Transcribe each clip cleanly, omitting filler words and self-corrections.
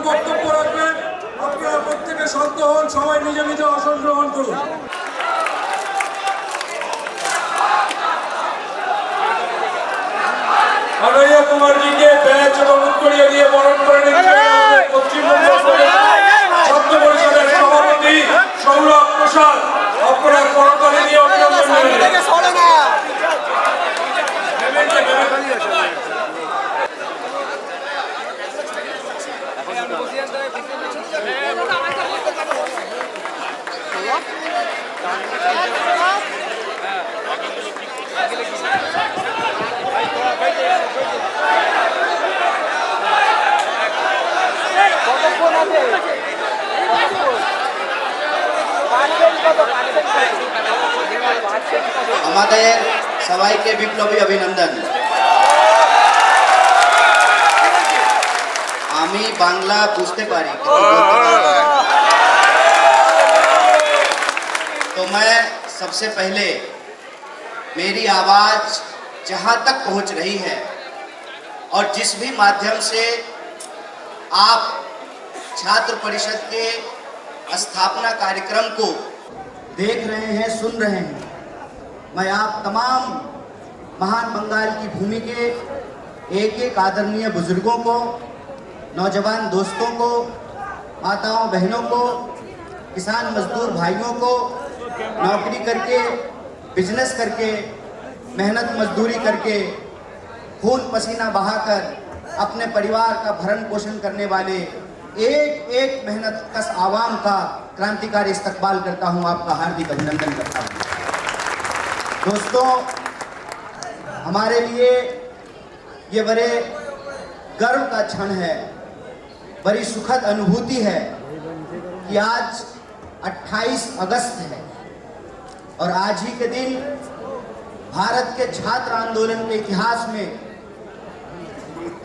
বক্তব্য রাখবেন। আপনারা প্রত্যেকে শান্ত হন, সবাই নিজ নিজ আসন গ্রহণ করুন। कन्हैया कुमार जी के बैच এবং উত্তরীয় দিয়ে বরণ করে নিচ্ছেন পশ্চিমবঙ্গ ছাত্র পরিষদের সভাপতি সৌরভ প্রসাদ। আপনারা করতালি দিয়ে অভিনন্দন জানাবেন। আমাদের সবাইকে বিপ্লবী অভিনন্দন। আমি বাংলা বুঝতে পারি, तो मैं सबसे पहले मेरी आवाज जहां तक पहुंच रही है और जिस भी माध्यम से आप छात्र परिषद के स्थापना कार्यक्रम को देख रहे हैं, सुन रहे हैं, मैं आप तमाम महान बंगाल की भूमि के एक एक आदरणीय बुजुर्गों को, नौजवान दोस्तों को, माताओं बहनों को, किसान मजदूर भाइयों को, नौकरी करके, बिजनेस करके, मेहनत मजदूरी करके, खून पसीना बहाकर अपने परिवार का भरण पोषण करने वाले एक एक मेहनत कश आवाम का क्रांतिकारी इस्तकबाल करता हूं, आपका हार्दिक अभिनंदन करता हूं। दोस्तों, हमारे लिए ये बड़े गर्व का क्षण है, बड़ी सुखद अनुभूति है कि आज 28 अगस्त है और आज ही के दिन भारत के छात्र आंदोलन के इतिहास में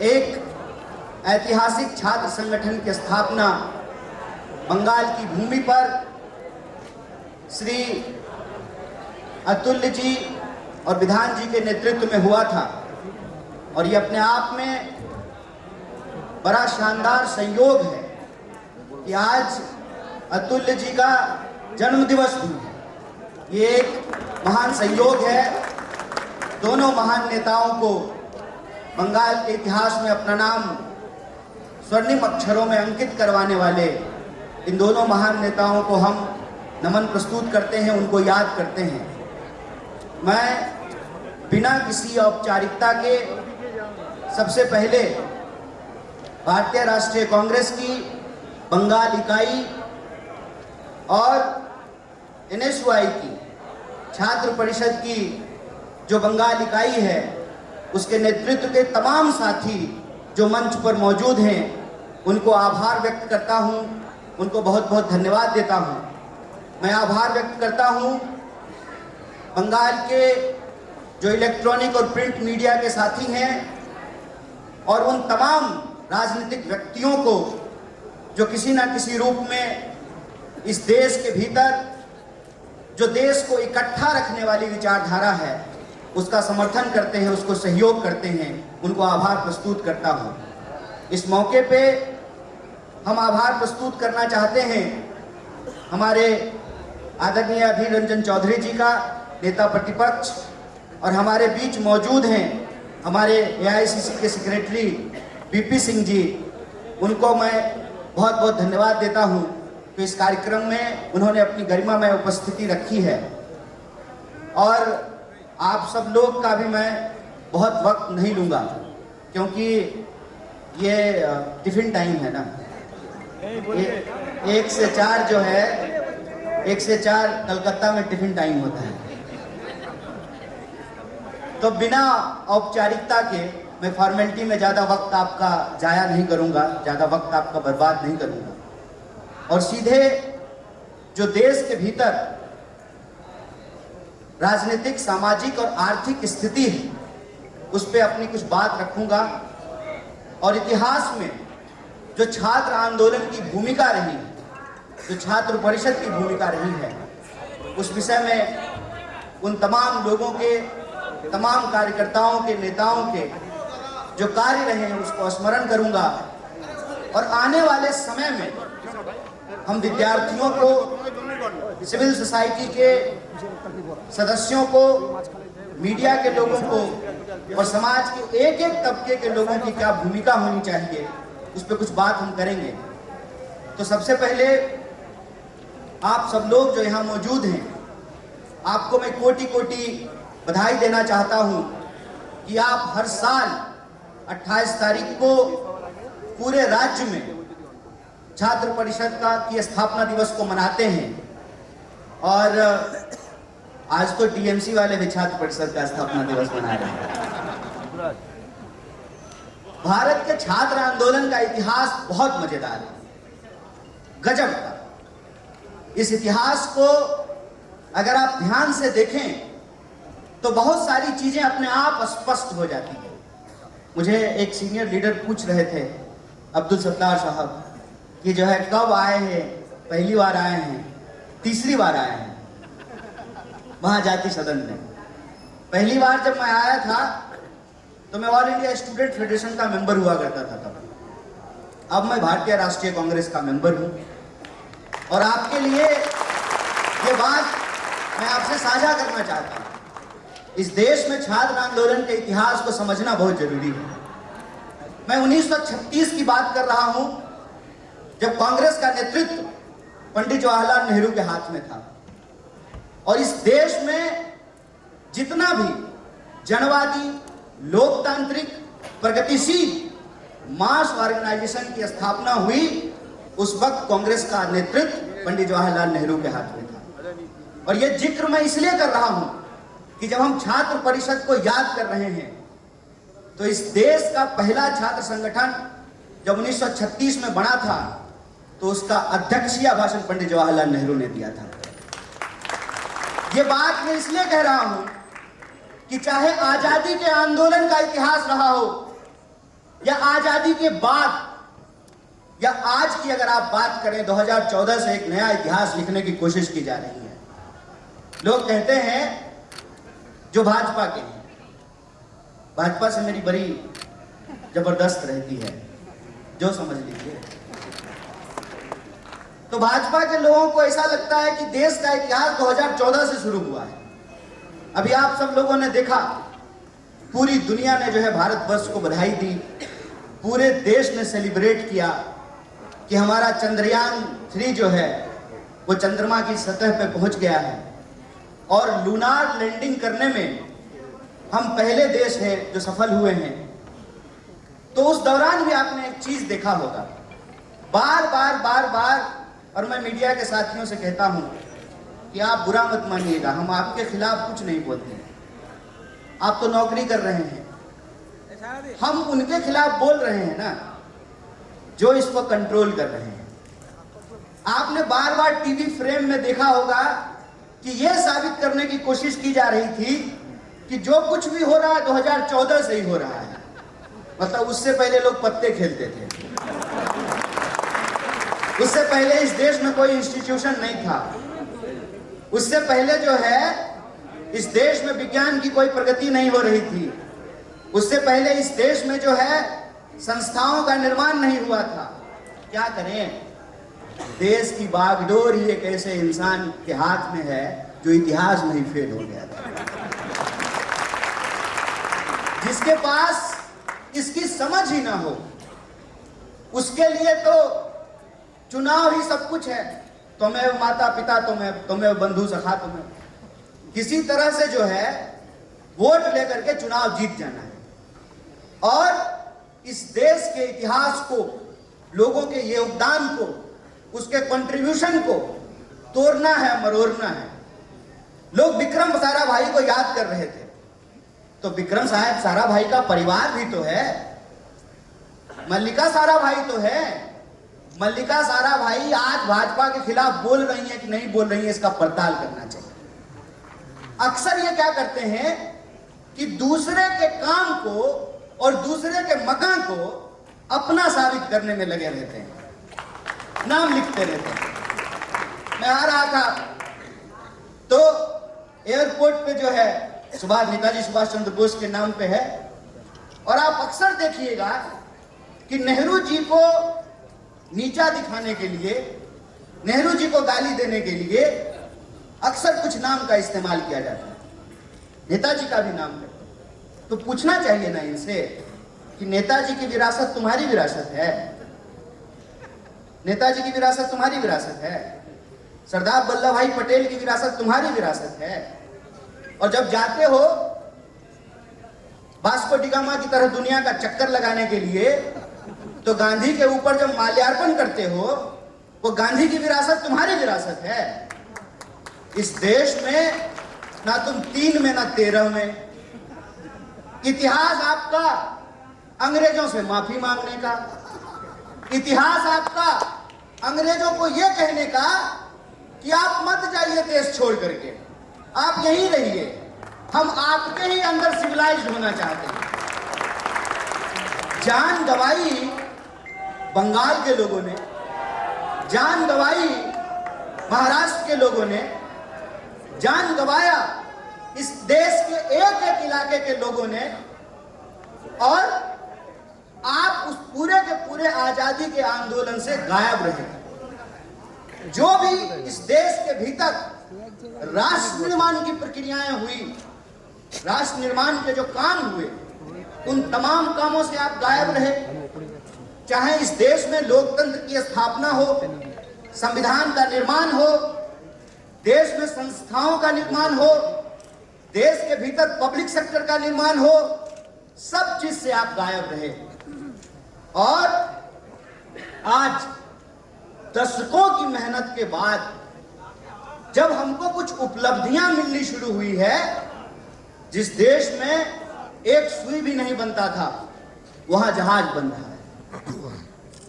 एक ऐतिहासिक छात्र संगठन की स्थापना बंगाल की भूमि पर श्री अतुल्य जी और विधान जी के नेतृत्व में हुआ था। और ये अपने आप में बड़ा शानदार संयोग है कि आज अतुल्य जी का जन्म दिवस भी है। ये एक महान संयोग है। दोनों महान नेताओं को बंगाल के इतिहास में अपना नाम स्वर्णिम अक्षरों में अंकित करवाने वाले इन दोनों महान नेताओं को हम नमन प्रस्तुत करते हैं, उनको याद करते हैं। मैं बिना किसी औपचारिकता के सबसे पहले भारतीय राष्ट्रीय कांग्रेस की बंगाल इकाई और NSUI की छात्र परिषद की जो बंगाल इकाई है, उसके नेतृत्व के तमाम साथी जो मंच पर मौजूद हैं, उनको आभार व्यक्त करता हूं, उनको बहुत बहुत धन्यवाद देता हूं। मैं आभार व्यक्त करता हूं बंगाल के जो इलेक्ट्रॉनिक और प्रिंट मीडिया के साथी हैं और उन तमाम राजनीतिक व्यक्तियों को जो किसी न किसी रूप में इस देश के भीतर जो देश को इकट्ठा रखने वाली विचारधारा है उसका समर्थन करते हैं, उसको सहयोग करते हैं, उनको आभार प्रस्तुत करता हूं। इस मौके पे हम आभार प्रस्तुत करना चाहते हैं हमारे आदरणीय अधीर रंजन चौधरी जी का, नेता प्रतिपक्ष, और हमारे बीच मौजूद हैं हमारे AICC के सेक्रेटरी BP सिंह जी। उनको मैं बहुत बहुत धन्यवाद देता हूं कि इस कार्यक्रम में उन्होंने अपनी गरिमामय उपस्थिति रखी है। और आप सब लोग का भी मैं बहुत वक्त नहीं लूँगा क्योंकि ये टिफ़िन टाइम है ना, 1 से 4 जो है, 1 से 4 कलकत्ता में टिफ़िन टाइम होता है। तो बिना औपचारिकता के मैं फॉर्मेलिटी में ज़्यादा वक्त आपका जाया नहीं करूँगा, ज़्यादा वक्त आपका बर्बाद नहीं करूँगा और सीधे जो देश के भीतर राजनीतिक, सामाजिक और आर्थिक स्थिति है उस पर अपनी कुछ बात रखूंगा और इतिहास में जो छात्र आंदोलन की भूमिका रही, जो छात्र परिषद की भूमिका रही है, उस विषय में उन तमाम लोगों के, तमाम कार्यकर्ताओं के, नेताओं के जो कार्य रहे हैं उसको स्मरण करूंगा और आने वाले समय में हम विद्यार्थियों को, सिविल सोसाइटी के सदस्यों को, मीडिया के लोगों को और समाज के एक एक तबके के लोगों की क्या भूमिका होनी चाहिए, उस पर कुछ बात हम करेंगे। तो सबसे पहले आप सब लोग जो यहाँ मौजूद हैं, आपको मैं कोटि कोटि बधाई देना चाहता हूँ कि आप हर साल 28 तारीख को पूरे राज्य में छात्र परिषद की स्थापना दिवस को मनाते हैं। और आज तो टीएमसी वाले भी छात्र परिषद का स्थापना दिवस मना रहे हैं। भारत के छात्र आंदोलन का इतिहास बहुत मजेदार है, गजब का। इस इतिहास को अगर आप ध्यान से देखें तो बहुत सारी चीजें अपने आप स्पष्ट हो जाती हैं। मुझे एक सीनियर लीडर पूछ रहे थे, अब्दुल सत्तार साहब, कि जो है कब आए हैं, पहली बार आए हैं, तीसरी बार आए हैं वहां जाति सदन में। पहली बार जब मैं आया था तो मैं ऑल इंडिया स्टूडेंट फेडरेशन का मेंबर हुआ करता था तब। अब मैं भारतीय राष्ट्रीय कांग्रेस का मेंबर हूं और आपके लिए ये बात मैं आपसे साझा करना चाहता हूं। इस देश में छात्र आंदोलन के इतिहास को समझना बहुत जरूरी है। मैं 1936 की बात कर रहा हूं, जब कांग्रेस का नेतृत्व पंडित जवाहरलाल नेहरू के हाथ में था और इस देश में जितना भी जनवादी, लोकतांत्रिक, प्रगतिशील मास ऑर्गेनाइजेशन की स्थापना हुई, उस वक्त कांग्रेस का नेतृत्व पंडित जवाहरलाल नेहरू के हाथ में था। और यह जिक्र मैं इसलिए कर रहा हूं कि जब हम छात्र परिषद को याद कर रहे हैं तो इस देश का पहला छात्र संगठन जब 1936 में बना था तो उसका अध्यक्षीय भाषण पंडित जवाहरलाल नेहरू ने दिया था। यह बात मैं इसलिए कह रहा हूं कि चाहे आजादी के आंदोलन का इतिहास रहा हो या आजादी के बाद या आज की अगर आप बात करें, 2014 से एक नया इतिहास लिखने की कोशिश की जा रही है। लोग कहते हैं जो भाजपा के हैं, भाजपा से मेरी बड़ी जबरदस्त रहती है, जो समझ लीजिए। तो भाजपा के लोगों को ऐसा लगता है कि देश का इतिहास 2014 से शुरू हुआ है। अभी आप सब लोगों ने देखा, पूरी दुनिया ने जो है भारतवर्ष को बधाई दी, पूरे देश ने सेलिब्रेट किया कि हमारा चंद्रयान 3 जो है वो चंद्रमा की सतह पे पहुंच गया है और लूनार लैंडिंग करने में हम पहले देश हैं जो सफल हुए हैं। तो उस दौरान भी आपने एक चीज देखा होगा, बार बार, और मैं मीडिया के साथियों से कहता हूं कि आप बुरा मत मानिएगा, हम आपके खिलाफ कुछ नहीं बोलते, आप तो नौकरी कर रहे हैं। हम उनके खिलाफ बोल रहे हैं ना जो इसको कंट्रोल कर रहे हैं। आपने बार बार टीवी फ्रेम में देखा होगा कि यह साबित करने की कोशिश की जा रही थी कि जो कुछ भी हो रहा है 2014 से ही हो रहा है। मतलब उससे पहले लोग पत्ते खेलते थे, उससे पहले इस देश में कोई इंस्टीट्यूशन नहीं था, उससे पहले जो है इस देश में विज्ञान की कोई प्रगति नहीं हो रही थी, उससे पहले इस देश में जो है संस्थाओं का निर्माण नहीं हुआ था। क्या करें, देश की बागडोर ही एक ऐसे इंसान के हाथ में है जो इतिहास में ही फेल हो गया था, जिसके पास इसकी समझ ही ना हो। उसके लिए तो चुनाव ही सब कुछ है, तुम्हें माता पिता, तुम्हें बंधु सखा, तुम्हें किसी तरह से जो है वोट लेकर के चुनाव जीत जाना है और इस देश के इतिहास को, लोगों के योगदान को, उसके कंट्रीब्यूशन को तोड़ना है, मरोड़ना है। लोग विक्रम साराभाई को याद कर रहे थे, तो विक्रम साहब साराभाई का परिवार भी तो है, मल्लिका साराभाई तो है। मल्लिका साराभाई आज भाजपा के खिलाफ बोल रही है कि नहीं बोल रही है, इसका पड़ताल करना चाहिए। अक्सर ये क्या करते हैं कि दूसरे के काम को और दूसरे के मकान को अपना साबित करने में लगे रहते हैं, नाम लिखते रहते हैं। मैं आ रहा था तो एयरपोर्ट पे जो है नेताजी सुभाष चंद्र बोस के नाम पे है और आप अक्सर देखिएगा कि नेहरू जी को नीचा दिखाने के लिए, नेहरू जी को गाली देने के लिए अक्सर कुछ नाम का इस्तेमाल किया जाता है, नेताजी का भी नाम है। तो पूछना चाहिए ना इनसे कि नेताजी की विरासत तुम्हारी विरासत है? नेताजी की विरासत तुम्हारी विरासत है? सरदार वल्लभ भाई पटेल की विरासत तुम्हारी विरासत है? और जब जाते हो वास्को डी गामा की तरह दुनिया का चक्कर लगाने के लिए, तो गांधी के ऊपर जब माल्यार्पण करते हो, वो गांधी की विरासत तुम्हारी विरासत है। इस देश में ना तुम 3 में ना 13 में। इतिहास आपका अंग्रेजों से माफी मांगने का, इतिहास आपका अंग्रेजों को यह कहने का कि आप मत जाइए देश छोड़ करके, आप यहीं रहिए, हम आपके ही अंदर सिविलाइज्ड होना चाहते हैं। जान गवाई बंगाल के लोगों ने, जान गवाई महाराष्ट्र के लोगों ने, जान गवाया इस देश के एक एक इलाके के लोगों ने, और आप उस पूरे के पूरे आजादी के आंदोलन से गायब रहे। जो भी इस देश के भीतर राष्ट्र निर्माण की प्रक्रियाएं हुई, राष्ट्र निर्माण के जो काम हुए, उन तमाम कामों से आप गायब रहे। चाहे इस देश में लोकतंत्र की स्थापना हो, संविधान का निर्माण हो, देश में संस्थाओं का निर्माण हो, देश के भीतर पब्लिक सेक्टर का निर्माण हो, सब चीज से आप गायब रहे। और आज दशकों की मेहनत के बाद जब हमको कुछ उपलब्धियां मिलनी शुरू हुई है, जिस देश में एक सुई भी नहीं बनता था, वहां जहाज बन रहा है।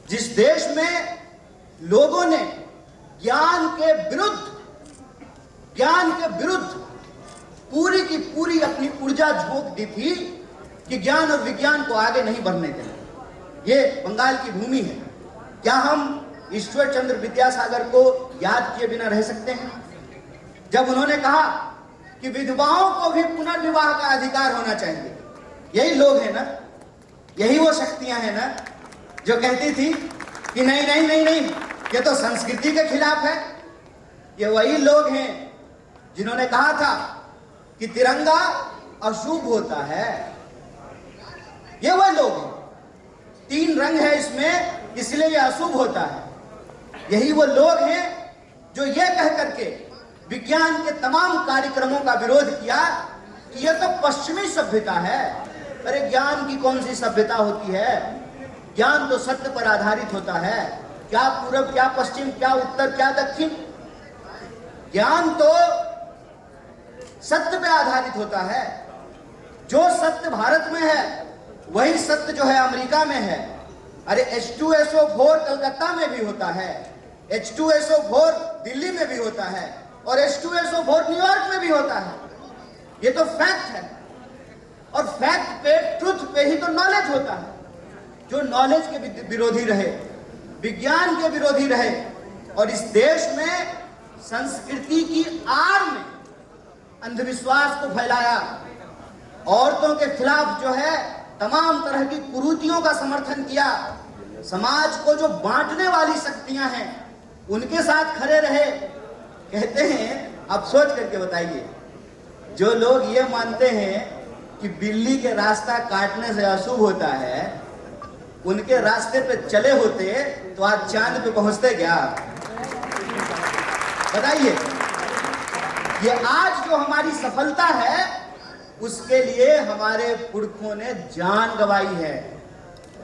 जिस देश में लोगों ने ज्ञान के विरुद्ध पूरी की पूरी अपनी ऊर्जा झोंक दी थी कि ज्ञान और विज्ञान को आगे नहीं बढ़ने देना। ये बंगाल की भूमि है। क्या हम ईश्वर चंद्र विद्यासागर को याद किए बिना रह सकते हैं? जब उन्होंने कहा कि विधवाओं को भी पुनर्विवाह का अधिकार होना चाहिए, यही लोग हैं ना, यही वो शक्तियां हैं ना जो कहती थी कि नहीं नहीं नहीं नहीं, ये तो संस्कृति के खिलाफ है। ये वही लोग हैं जिन्होंने कहा था कि तिरंगा अशुभ होता है। ये वह लोग हैं, 3 रंग है इसमें, इसलिए यह अशुभ होता है। यही वो लोग हैं जो ये कह करके विज्ञान के तमाम कार्यक्रमों का विरोध किया कि यह तो पश्चिमी सभ्यता है। अरे ज्ञान की कौन सी सभ्यता होती है? ज्ञान तो सत्य पर आधारित होता है। क्या पूरब, क्या पश्चिम, क्या उत्तर, क्या दक्षिण? ज्ञान तो सत्य पे आधारित होता है। जो सत्य भारत में है वही सत्य जो है अमेरिका में है। अरे H2SO4 कलकत्ता में भी होता है, H2SO4 दिल्ली में भी होता है, और H2SO4 न्यूयॉर्क में भी होता है। ये तो फैक्ट है, और फैक्ट पे, ट्रुथ पे ही तो नॉलेज होता है। जो नॉलेज के विरोधी रहे, विज्ञान के विरोधी रहे, और इस देश में संस्कृति की आड़ में अंधविश्वास को फैलाया, औरतों के खिलाफ जो है तमाम तरह की कुरीतियों का समर्थन किया, समाज को जो बांटने वाली शक्तियां हैं उनके साथ खड़े रहे। कहते हैं, आप सोच करके बताइए, जो लोग ये मानते हैं कि बिल्ली के रास्ता काटने से अशुभ होता है, उनके रास्ते पे चले होते तो आज चांद पे पहुंचते क्या? बताइए। ये आज जो हमारी सफलता है, उसके लिए हमारे पुरखों ने जान गंवाई है।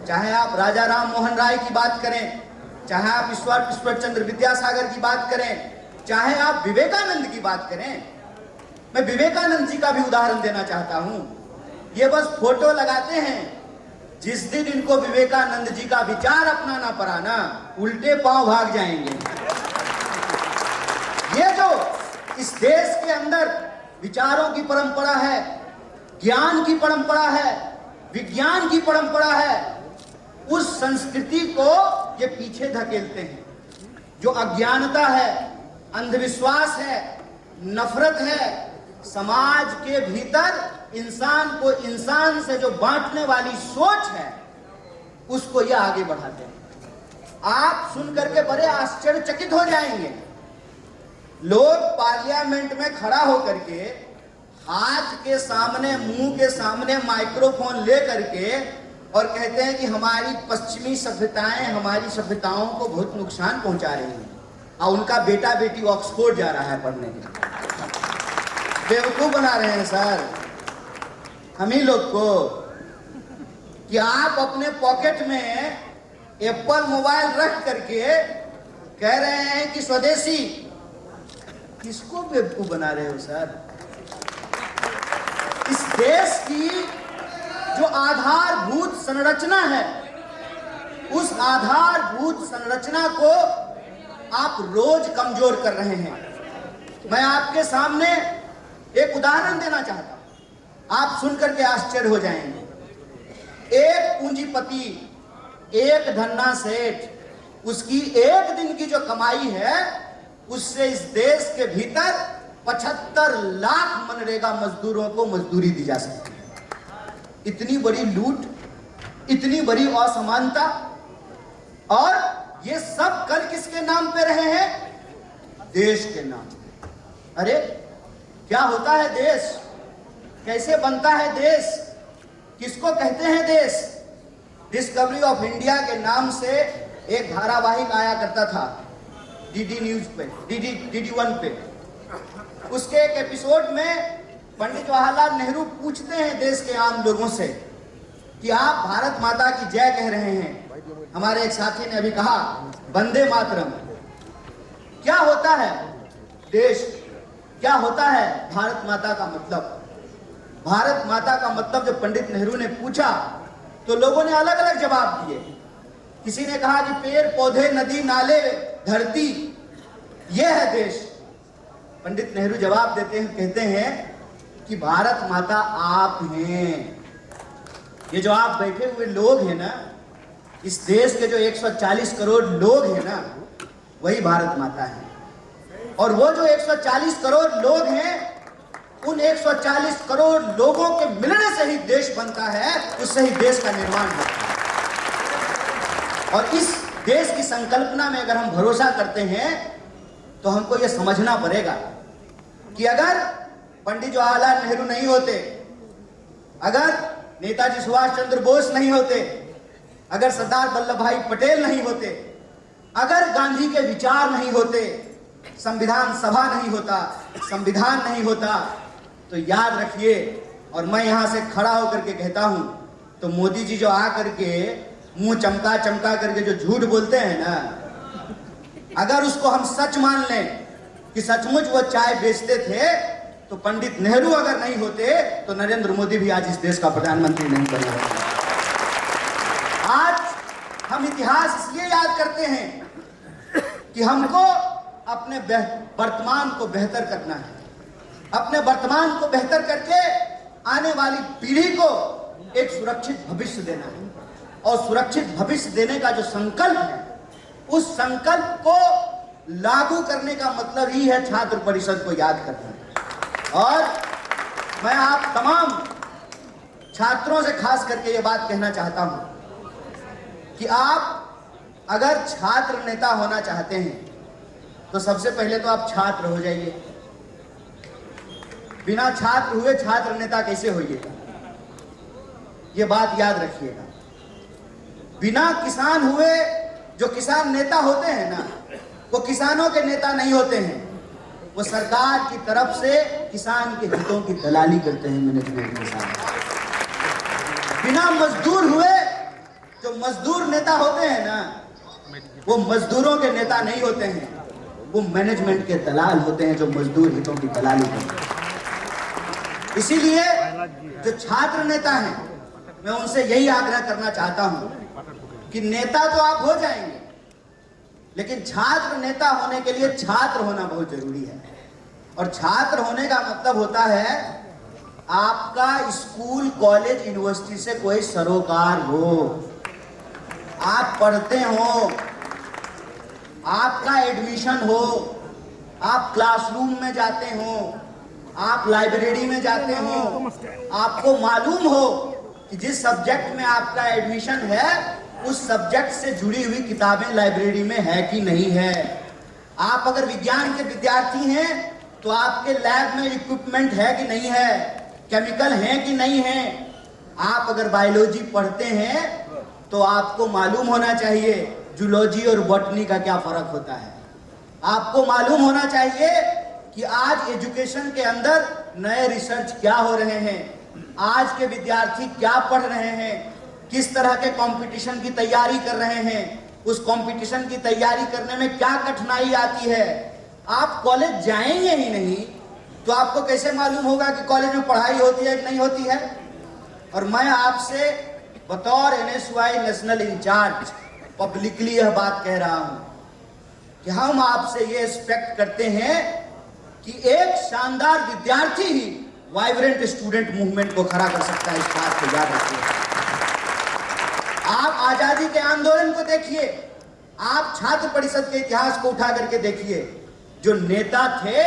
चाहे आप राजा राम मोहन राय की बात करें, चाहे आप ईश्वर चंद्र विद्यासागर की बात करें, चाहे आप विवेकानंद की बात करें। मैं विवेकानंद जी का भी उदाहरण देना चाहता हूं। ये बस फोटो लगाते हैं, जिस दिन इनको विवेकानंद जी का विचार अपनाना पड़ा ना, उल्टे पांव भाग जाएंगे। ये जो इस देश के अंदर विचारों की परंपरा है, ज्ञान की परंपरा है, विज्ञान की परंपरा है, उस संस्कृति को ये पीछे धकेलते हैं। जो अज्ञानता है, अंधविश्वास है, नफरत है, समाज के भीतर इंसान को इंसान से जो बांटने वाली सोच है, उसको ये आगे बढ़ाते हैं। आप सुन करके बड़े आश्चर्यचकित हो जाएंगे। लोग पार्लियामेंट में खड़ा होकर के हाथ के सामने, मुंह के सामने माइक्रोफोन ले करके और कहते हैं कि हमारी पश्चिमी सभ्यताएं हमारी सभ्यताओं को बहुत नुकसान पहुंचा रही हैं, और उनका बेटा बेटी ऑक्सफोर्ड जा रहा है पढ़ने के लिए। बेवकूफ बना रहे हैं सर हम ही लोग को, कि आप अपने पॉकेट में एप्पल मोबाइल रख करके कह रहे हैं कि स्वदेशी। किसको बेवकूफ बना रहे हो सर? इस देश की जो आधारभूत संरचना है, उस आधारभूत संरचना को आप रोज कमजोर कर रहे हैं। मैं आपके सामने एक उदाहरण देना चाहता हूं, आप सुनकर के आश्चर्य हो जाएंगे। एक पूंजीपति, एक धन्ना सेठ, उसकी एक दिन की जो कमाई है उससे इस देश के भीतर 75 लाख मनरेगा मजदूरों को मजदूरी दी जा सकती है। इतनी बड़ी लूट, इतनी बड़ी असमानता, और ये सब कर किसके नाम पे रहे हैं? देश के नाम। अरे क्या होता है देश? कैसे बनता है देश? किसको कहते हैं देश? डिस्कवरी ऑफ इंडिया के नाम से एक धारावाहिक आया करता था डीडी न्यूज पे, डीडी 1 पे। उसके एक एपिसोड में पंडित जवाहरलाल नेहरू पूछते हैं देश के आम लोगों से कि आप भारत माता की जय कह रहे हैं, हमारे एक साथी ने अभी कहा वंदे मातरम। क्या होता है देश? क्या होता है भारत माता का मतलब? भारत माता का मतलब जब पंडित नेहरू ने पूछा तो लोगों ने अलग अलग जवाब दिए। किसी ने कहा कि पेड़ पौधे, नदी नाले, धरती, यह है देश। पंडित नेहरू जवाब देते हैं, कहते हैं कि भारत माता आप हैं। ये जो आप बैठे हुए लोग हैं ना, इस देश के जो 140 करोड़ लोग हैं ना, वही भारत माता है। और वो जो 140 करोड़ लोग हैं, उन 140 करोड़ लोगों के मिलने से ही देश बनता है, उससे ही देश का निर्माण होता है। और इस देश की संकल्पना में अगर हम भरोसा करते हैं तो हमको यह समझना पड़ेगा कि अगर पंडित जवाहरलाल नेहरू नहीं होते, अगर नेताजी सुभाष चंद्र बोस नहीं होते, अगर सरदार वल्लभ भाई पटेल नहीं होते, अगर गांधी के विचार नहीं होते, संविधान सभा नहीं होता, संविधान नहीं होता, तो याद रखिए, और मैं यहां से खड़ा होकर के कहता हूं, तो मोदी जी जो आ करके मुंह चमका चमका करके जो झूठ बोलते हैं ना, अगर उसको हम सच मान लें कि सचमुच वो चाय बेचते थे, तो पंडित नेहरू अगर नहीं होते तो नरेंद्र मोदी भी आज इस देश का प्रधानमंत्री नहीं बने होते। आज हम इतिहास इसलिए याद करते हैं कि हमको अपने वर्तमान को बेहतर करना है, अपने वर्तमान को बेहतर करके आने वाली पीढ़ी को एक सुरक्षित भविष्य देना है। और सुरक्षित भविष्य देने का जो संकल्प है, उस संकल्प को लागू करने का मतलब ही है छात्र परिषद को याद करना। और मैं आप तमाम छात्रों से खास करके ये बात कहना चाहता हूं कि आप अगर छात्र नेता होना चाहते हैं तो सबसे पहले तो आप छात्र हो जाइए। बिना छात्र हुए छात्र नेता कैसे होइएगा? ये बात याद रखिएगा। बिना किसान हुए जो किसान नेता होते हैं ना, वो किसानों के नेता नहीं होते हैं, वो सरकार की तरफ से किसान के हितों की दलाली करते हैं मैनेजमेंट के साथ। बिना मजदूर हुए जो मजदूर नेता होते हैं ना, वो मजदूरों के नेता नहीं होते हैं, वो मैनेजमेंट के दलाल होते हैं जो मजदूर हितों की दलाली करते हैं। इसीलिए जो छात्र नेता हैं, मैं उनसे यही आग्रह करना चाहता हूं कि नेता तो आप हो जाएंगे, लेकिन छात्र नेता होने के लिए छात्र होना बहुत जरूरी है। और छात्र होने का मतलब होता है आपका स्कूल, कॉलेज, यूनिवर्सिटी से कोई सरोकार हो, आप पढ़ते हो, आपका एडमिशन हो, आप क्लासरूम में जाते हो, आप लाइब्रेरी में जाते हो, आपको मालूम हो कि जिस सब्जेक्ट में आपका एडमिशन है उस सब्जेक्ट से जुड़ी हुई किताबें लाइब्रेरी में है कि नहीं है। आप अगर विज्ञान के विद्यार्थी हैं तो आपके लैब में इक्विपमेंट है कि नहीं है, केमिकल है कि नहीं है। आप अगर बायोलॉजी पढ़ते हैं तो आपको मालूम होना चाहिए जूलॉजी और बॉटनी का क्या फर्क होता है। आपको मालूम होना चाहिए कि आज एजुकेशन के अंदर नए रिसर्च क्या हो रहे हैं, आज के विद्यार्थी क्या पढ़ रहे हैं, किस तरह के कंपटीशन की तैयारी कर रहे हैं, उस कंपटीशन की तैयारी करने में क्या कठिनाई आती है। आप कॉलेज जाएंगे ही नहीं तो आपको कैसे मालूम होगा कि कॉलेज में पढ़ाई होती है कि नहीं होती है। और मैं आपसे बतौर NSY नेशनल इंचार्ज पब्लिकली यह बात कह रहा हूं कि हम आपसे ये एक्सपेक्ट करते हैं कि एक शानदार विद्यार्थी ही वाइब्रेंट स्टूडेंट मूवमेंट को खड़ा कर सकता है। इस बात को याद रखिए। आप आजादी के आंदोलन को देखिए, आप छात्र परिषद के इतिहास को उठा करके देखिए। जो नेता थे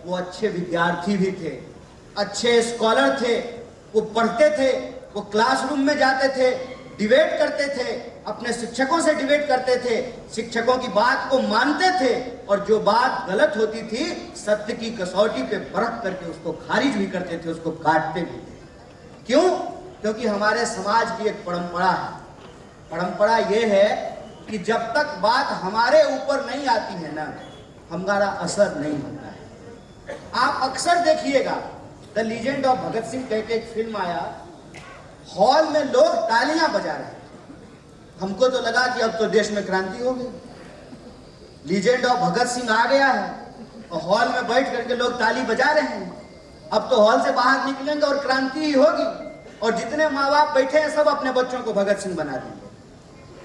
वो अच्छे विद्यार्थी भी थे, अच्छे स्कॉलर थे, वो पढ़ते थे, वो क्लासरूम में जाते थे, डिबेट करते थे, अपने शिक्षकों से डिबेट करते थे, शिक्षकों की बात को मानते थे और जो बात गलत होती थी सत्य की कसौटी पे परख करके उसको खारिज भी करते थे, उसको काटते भी थे। क्यों? क्योंकि हमारे समाज की एक परंपरा है। परंपरा ये है कि जब तक बात हमारे ऊपर नहीं आती है ना, हमारा असर नहीं होता है। आप अक्सर देखिएगा the legend of Bhagat Singh कह के एक फिल्म आया, हॉल में लोग तालियां बजा रहे हैं। हमको तो लगा कि अब तो देश में क्रांति हो गई, लीजेंड ऑफ भगत सिंह आ गया है और हॉल में बैठ करके लोग ताली बजा रहे हैं। अब तो हॉल से बाहर निकलेंगे और क्रांति ही होगी। और जितने माँ बाप बैठे हैं सब अपने बच्चों को भगत सिंह बना देंगे।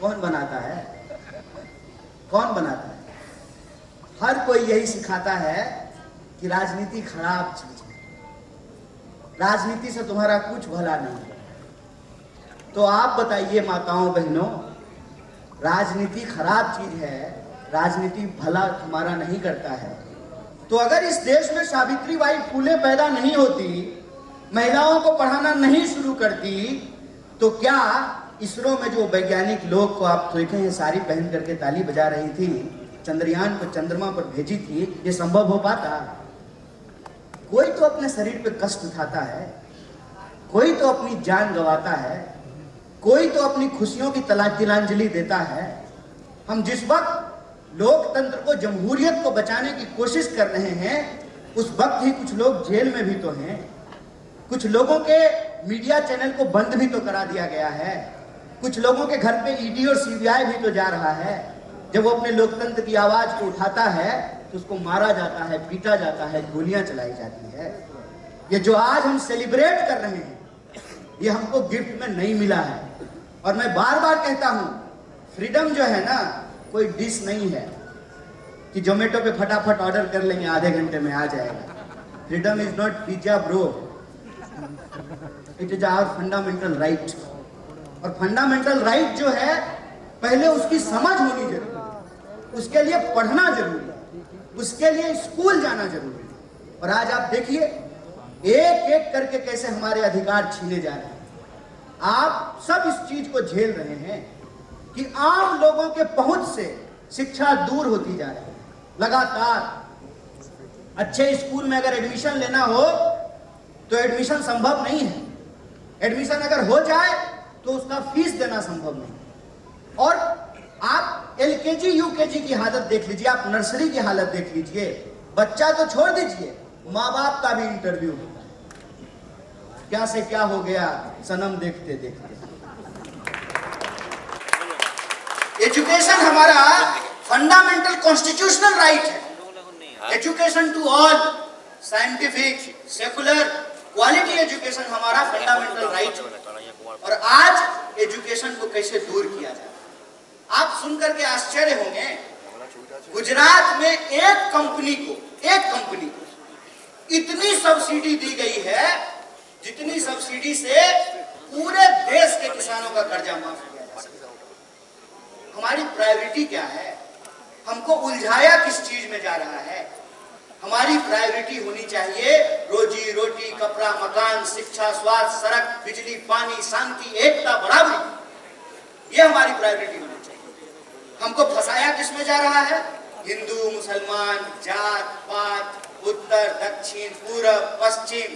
कौन बनाता है? कौन बनाता है? हर कोई यही सिखाता है कि राजनीति खराब चीज है, राजनीति से तुम्हारा कुछ भला नहीं है। तो आप बताइए माताओं बहनों, राजनीति खराब चीज है, राजनीति भला हमारा नहीं करता है। तो अगर इस देश में सावित्रीबाई फुले पैदा नहीं होती, महिलाओं को पढ़ाना नहीं शुरू करती, तो क्या इसरो में जो वैज्ञानिक लोग को आप देखे हैं साड़ी पहन करके ताली बजा रही थी, चंद्रयान को चंद्रमा पर भेजी थी, ये संभव हो पाता? कोई तो अपने शरीर पे कष्ट उठाता है, कोई तो अपनी जान गंवाता है, कोई तो अपनी खुशियों की तिलांजलि देता है। हम जिस वक्त लोकतंत्र को, जमहूरियत को बचाने की कोशिश कर रहे हैं, उस वक्त ही कुछ लोग जेल में भी तो हैं, कुछ लोगों के मीडिया चैनल को बंद भी तो करा दिया गया है, कुछ लोगों के घर पे ED और CBI भी तो जा रहा है। जब वो अपने लोकतंत्र की आवाज को उठाता है तो उसको मारा जाता है, पीटा जाता है, गोलियां चलाई जाती है। ये जो आज हम सेलिब्रेट कर रहे हैं, ये हमको गिफ्ट में नहीं मिला है। और मैं बार बार कहता हूं, फ्रीडम जो है ना, कोई डिश नहीं है कि जोमेटो पे फटाफट ऑर्डर कर लेंगे, आधे घंटे में आ जाएगा। Freedom is not pizza bro, it is our fundamental right. और फंडामेंटल राइट जो है, पहले उसकी समझ होनी जरूरी है, उसके लिए पढ़ना जरूरी है, उसके लिए स्कूल जाना जरूरी है। और आज आप देखिए एक एक करके कैसे हमारे अधिकार छीने जा रहे हैं। आप सब इस चीज को झेल रहे हैं कि आम लोगों के पहुंच से शिक्षा दूर होती जा रही है लगातार। अच्छे स्कूल में अगर एडमिशन लेना हो तो एडमिशन संभव नहीं है, एडमिशन अगर हो जाए तो उसका फीस देना संभव नहीं। और आप LKG UKG की हालत देख लीजिए, आप नर्सरी की हालत देख लीजिए, बच्चा तो छोड़ दीजिए, माँ बाप का भी इंटरव्यू होता है। क्या से क्या हो गया सनम देखते देखते। एजुकेशन हमारा फंडामेंटल कॉन्स्टिट्यूशनल राइट है। Education to all, scientific, secular, quality education हमारा फंडामेंटल राइट है। और आज एजुकेशन को कैसे दूर किया जाए, आप सुनकर के आश्चर्य होंगे। गुजरात में एक कंपनी को इतनी सब्सिडी दी गई है जितनी सब्सिडी से पूरे देश के किसानों का कर्जा माफ किया जा सकता है। हमारी प्रायोरिटी क्या है? हमको उलझाया किस चीज में जा रहा है? हमारी प्रायोरिटी होनी चाहिए रोजी रोटी, कपड़ा, मकान, शिक्षा, स्वास्थ्य, सड़क, बिजली, पानी, शांति, एकता, बराबरी। ये हमारी प्रायोरिटी होनी चाहिए। हमको फंसाया किसमें जा रहा है? हिंदू मुसलमान, जात पात, उत्तर दक्षिण पूरब पश्चिम।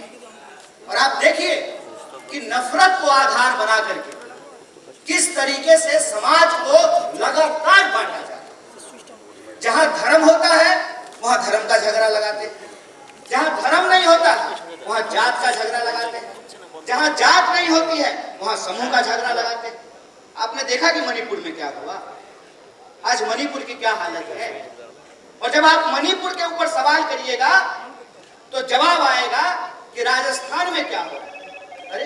और आप देखिए कि नफरत को आधार बना करके किस तरीके से समाज को लगातार बांटा जाता है। जहां धर्म होता है वहां धर्म का झगड़ा लगाते हैं, जहां धर्म नहीं होता है वहां जात का झगड़ा लगाते हैं, जहां जात नहीं होती है वहां समूह का झगड़ा लगाते हैं। आपने देखा कि मणिपुर में क्या हुआ? आज मणिपुर की क्या हालत है। और जब आप मणिपुर के ऊपर सवाल करिएगा तो जवाब आएगा कि राजस्थान में क्या हो रहा है। अरे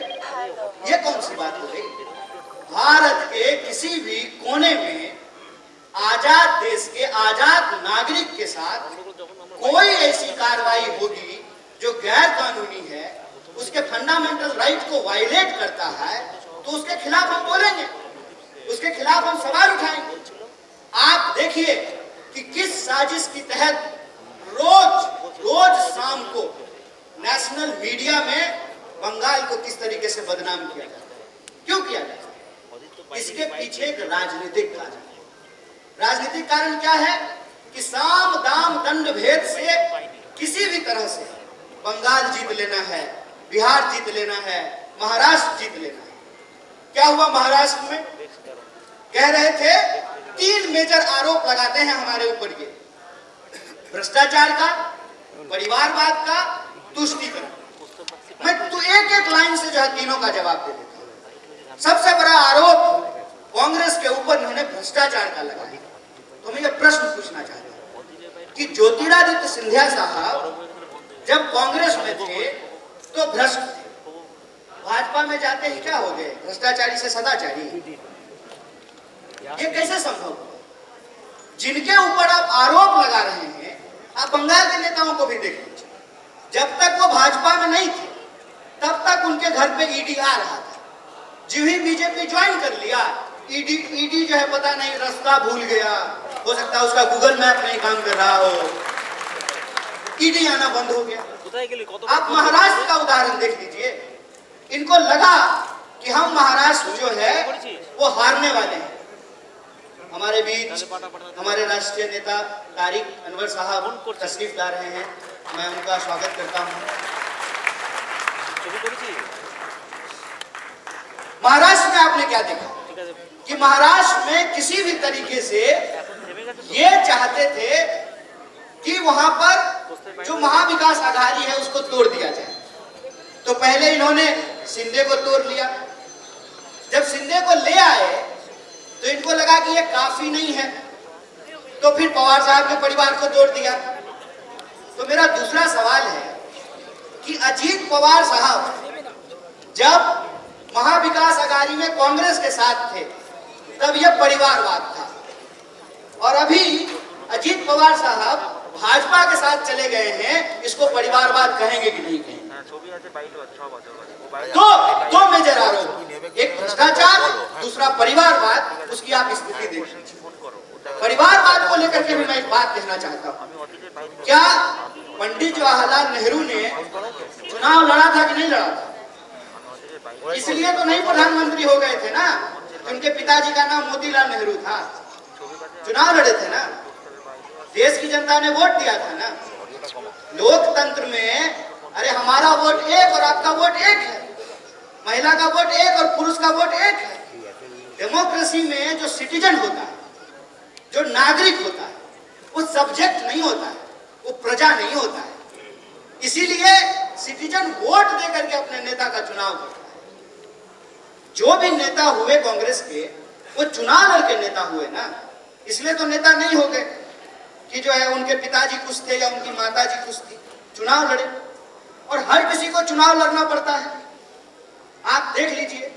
ये कौन सी बात हो गई? भारत के किसी भी कोने में आजाद देश के आजाद नागरिक के साथ कोई ऐसी कार्रवाई होगी जो गैर कानूनी है, उसके फंडामेंटल राइट को वायलेट करता है, तो उसके खिलाफ हम बोलेंगे, उसके खिलाफ हम सवाल उठाएंगे। आप देखिए कि किस साजिश के तहत रोज शाम को नेशनल मीडिया में बंगाल को किस तरीके से बदनाम किया जाता है। क्यों किया जाता है? इसके पीछे एक राजनीतिक कारण है। राजनीतिक कारण क्या है कि साम दाम दंड भेद से किसी भी तरह से बंगाल जीत लेना है, बिहार जीत लेना है, महाराष्ट्र जीत लेना है। क्या हुआ महाराष्ट्र में? कह रहे थे 3 मेजर आरोप लगाते हैं हमारे ऊपर, ये भ्रष्टाचार का, परिवारवाद का, तुष्टीकरण। मैं तो एक लाइन से जो है तीनों का जवाब दे देता हूं। सबसे बड़ा आरोप कांग्रेस के ऊपर इन्होंने भ्रष्टाचार का लगाया। तो मैं ये प्रश्न पूछना चाहता हूं कि ज्योतिरादित्य सिंधिया साहब जब कांग्रेस में थे तो भ्रष्ट थे, भाजपा में जाते ही क्या हो गए? भ्रष्टाचारी से सदाचारी। ये कैसे संभव हुआ? जिनके ऊपर आप आरोप लगा रहे हैं, आप बंगाल के नेताओं को भी देख लीजिए, जब तक वो भाजपा में नहीं थे तब तक उनके घर पे ईडी आ रहा था। जो ही बीजेपी ज्वाइन कर लिया, ईडी जो है पता नहीं रास्ता भूल गया, हो सकता है उसका गूगल मैप नहीं काम कर रहा हो, ईडी आना बंद हो गया। आप महाराष्ट्र का उदाहरण देख लीजिए। इनको लगा कि हम महाराष्ट्र जो है वो हारने वाले हैं। हमारे बीच हमारे राष्ट्रीय नेता तारिक अनवर साहब तशरीफ ला रहे हैं, मैं उनका स्वागत करता हूं। महाराष्ट्र में आपने क्या देखा कि महाराष्ट्र में किसी भी तरीके से ये चाहते थे कि वहां पर जो महाविकास आघाड़ी है उसको तोड़ दिया जाए। तो पहले इन्होंने शिंदे को तोड़ लिया। जब शिंदे को ले आए तो इनको लगा कि ये काफी नहीं है, तो फिर पवार साहब के परिवार को तोड़ दिया। तो मेरा दूसरा सवाल है कि अजीत पवार साहब जब महाविकास आघाड़ी में कांग्रेस के साथ थे तब यह परिवारवाद था, और अभी अजीत पवार साहब भाजपा के साथ चले गए हैं, इसको परिवारवाद कहेंगे कि नहीं कहेंगे? दो मेजर आरोप, एक भ्रष्टाचार, दूसरा परिवारवाद। उसकी आप स्थिति देखिए। परिवारवाद को लेकर के भी मैं एक बात कहना चाहता हूँ। क्या पंडित जवाहरलाल नेहरू ने चुनाव लड़ा था कि नहीं लड़ा था? इसलिए तो नहीं प्रधानमंत्री हो गए थे ना, उनके पिताजी का नाम मोतीलाल नेहरू था। चुनाव लड़े थे ना, देश की जनता ने वोट दिया था ना। लोकतंत्र में अरे हमारा वोट एक और आपका वोट एक है, महिला का वोट एक और पुरुष का वोट एक है। डेमोक्रेसी में जो सिटीजन होता है, जो नागरिक होता है, वो सब्जेक्ट नहीं होता है, वो प्रजा नहीं होता है। इसीलिए सिटीजन वोट देकर के अपने नेता का चुनाव करता है। जो भी नेता हुए कांग्रेस के, वो चुनाव लड़के नेता हुए ना, इसलिए तो नेता नहीं हो गए कि जो है उनके पिताजी कुछ थे या उनकी माताजी कुछ थी। चुनाव लड़े, और हर किसी को चुनाव लड़ना पड़ता है। आप देख लीजिए,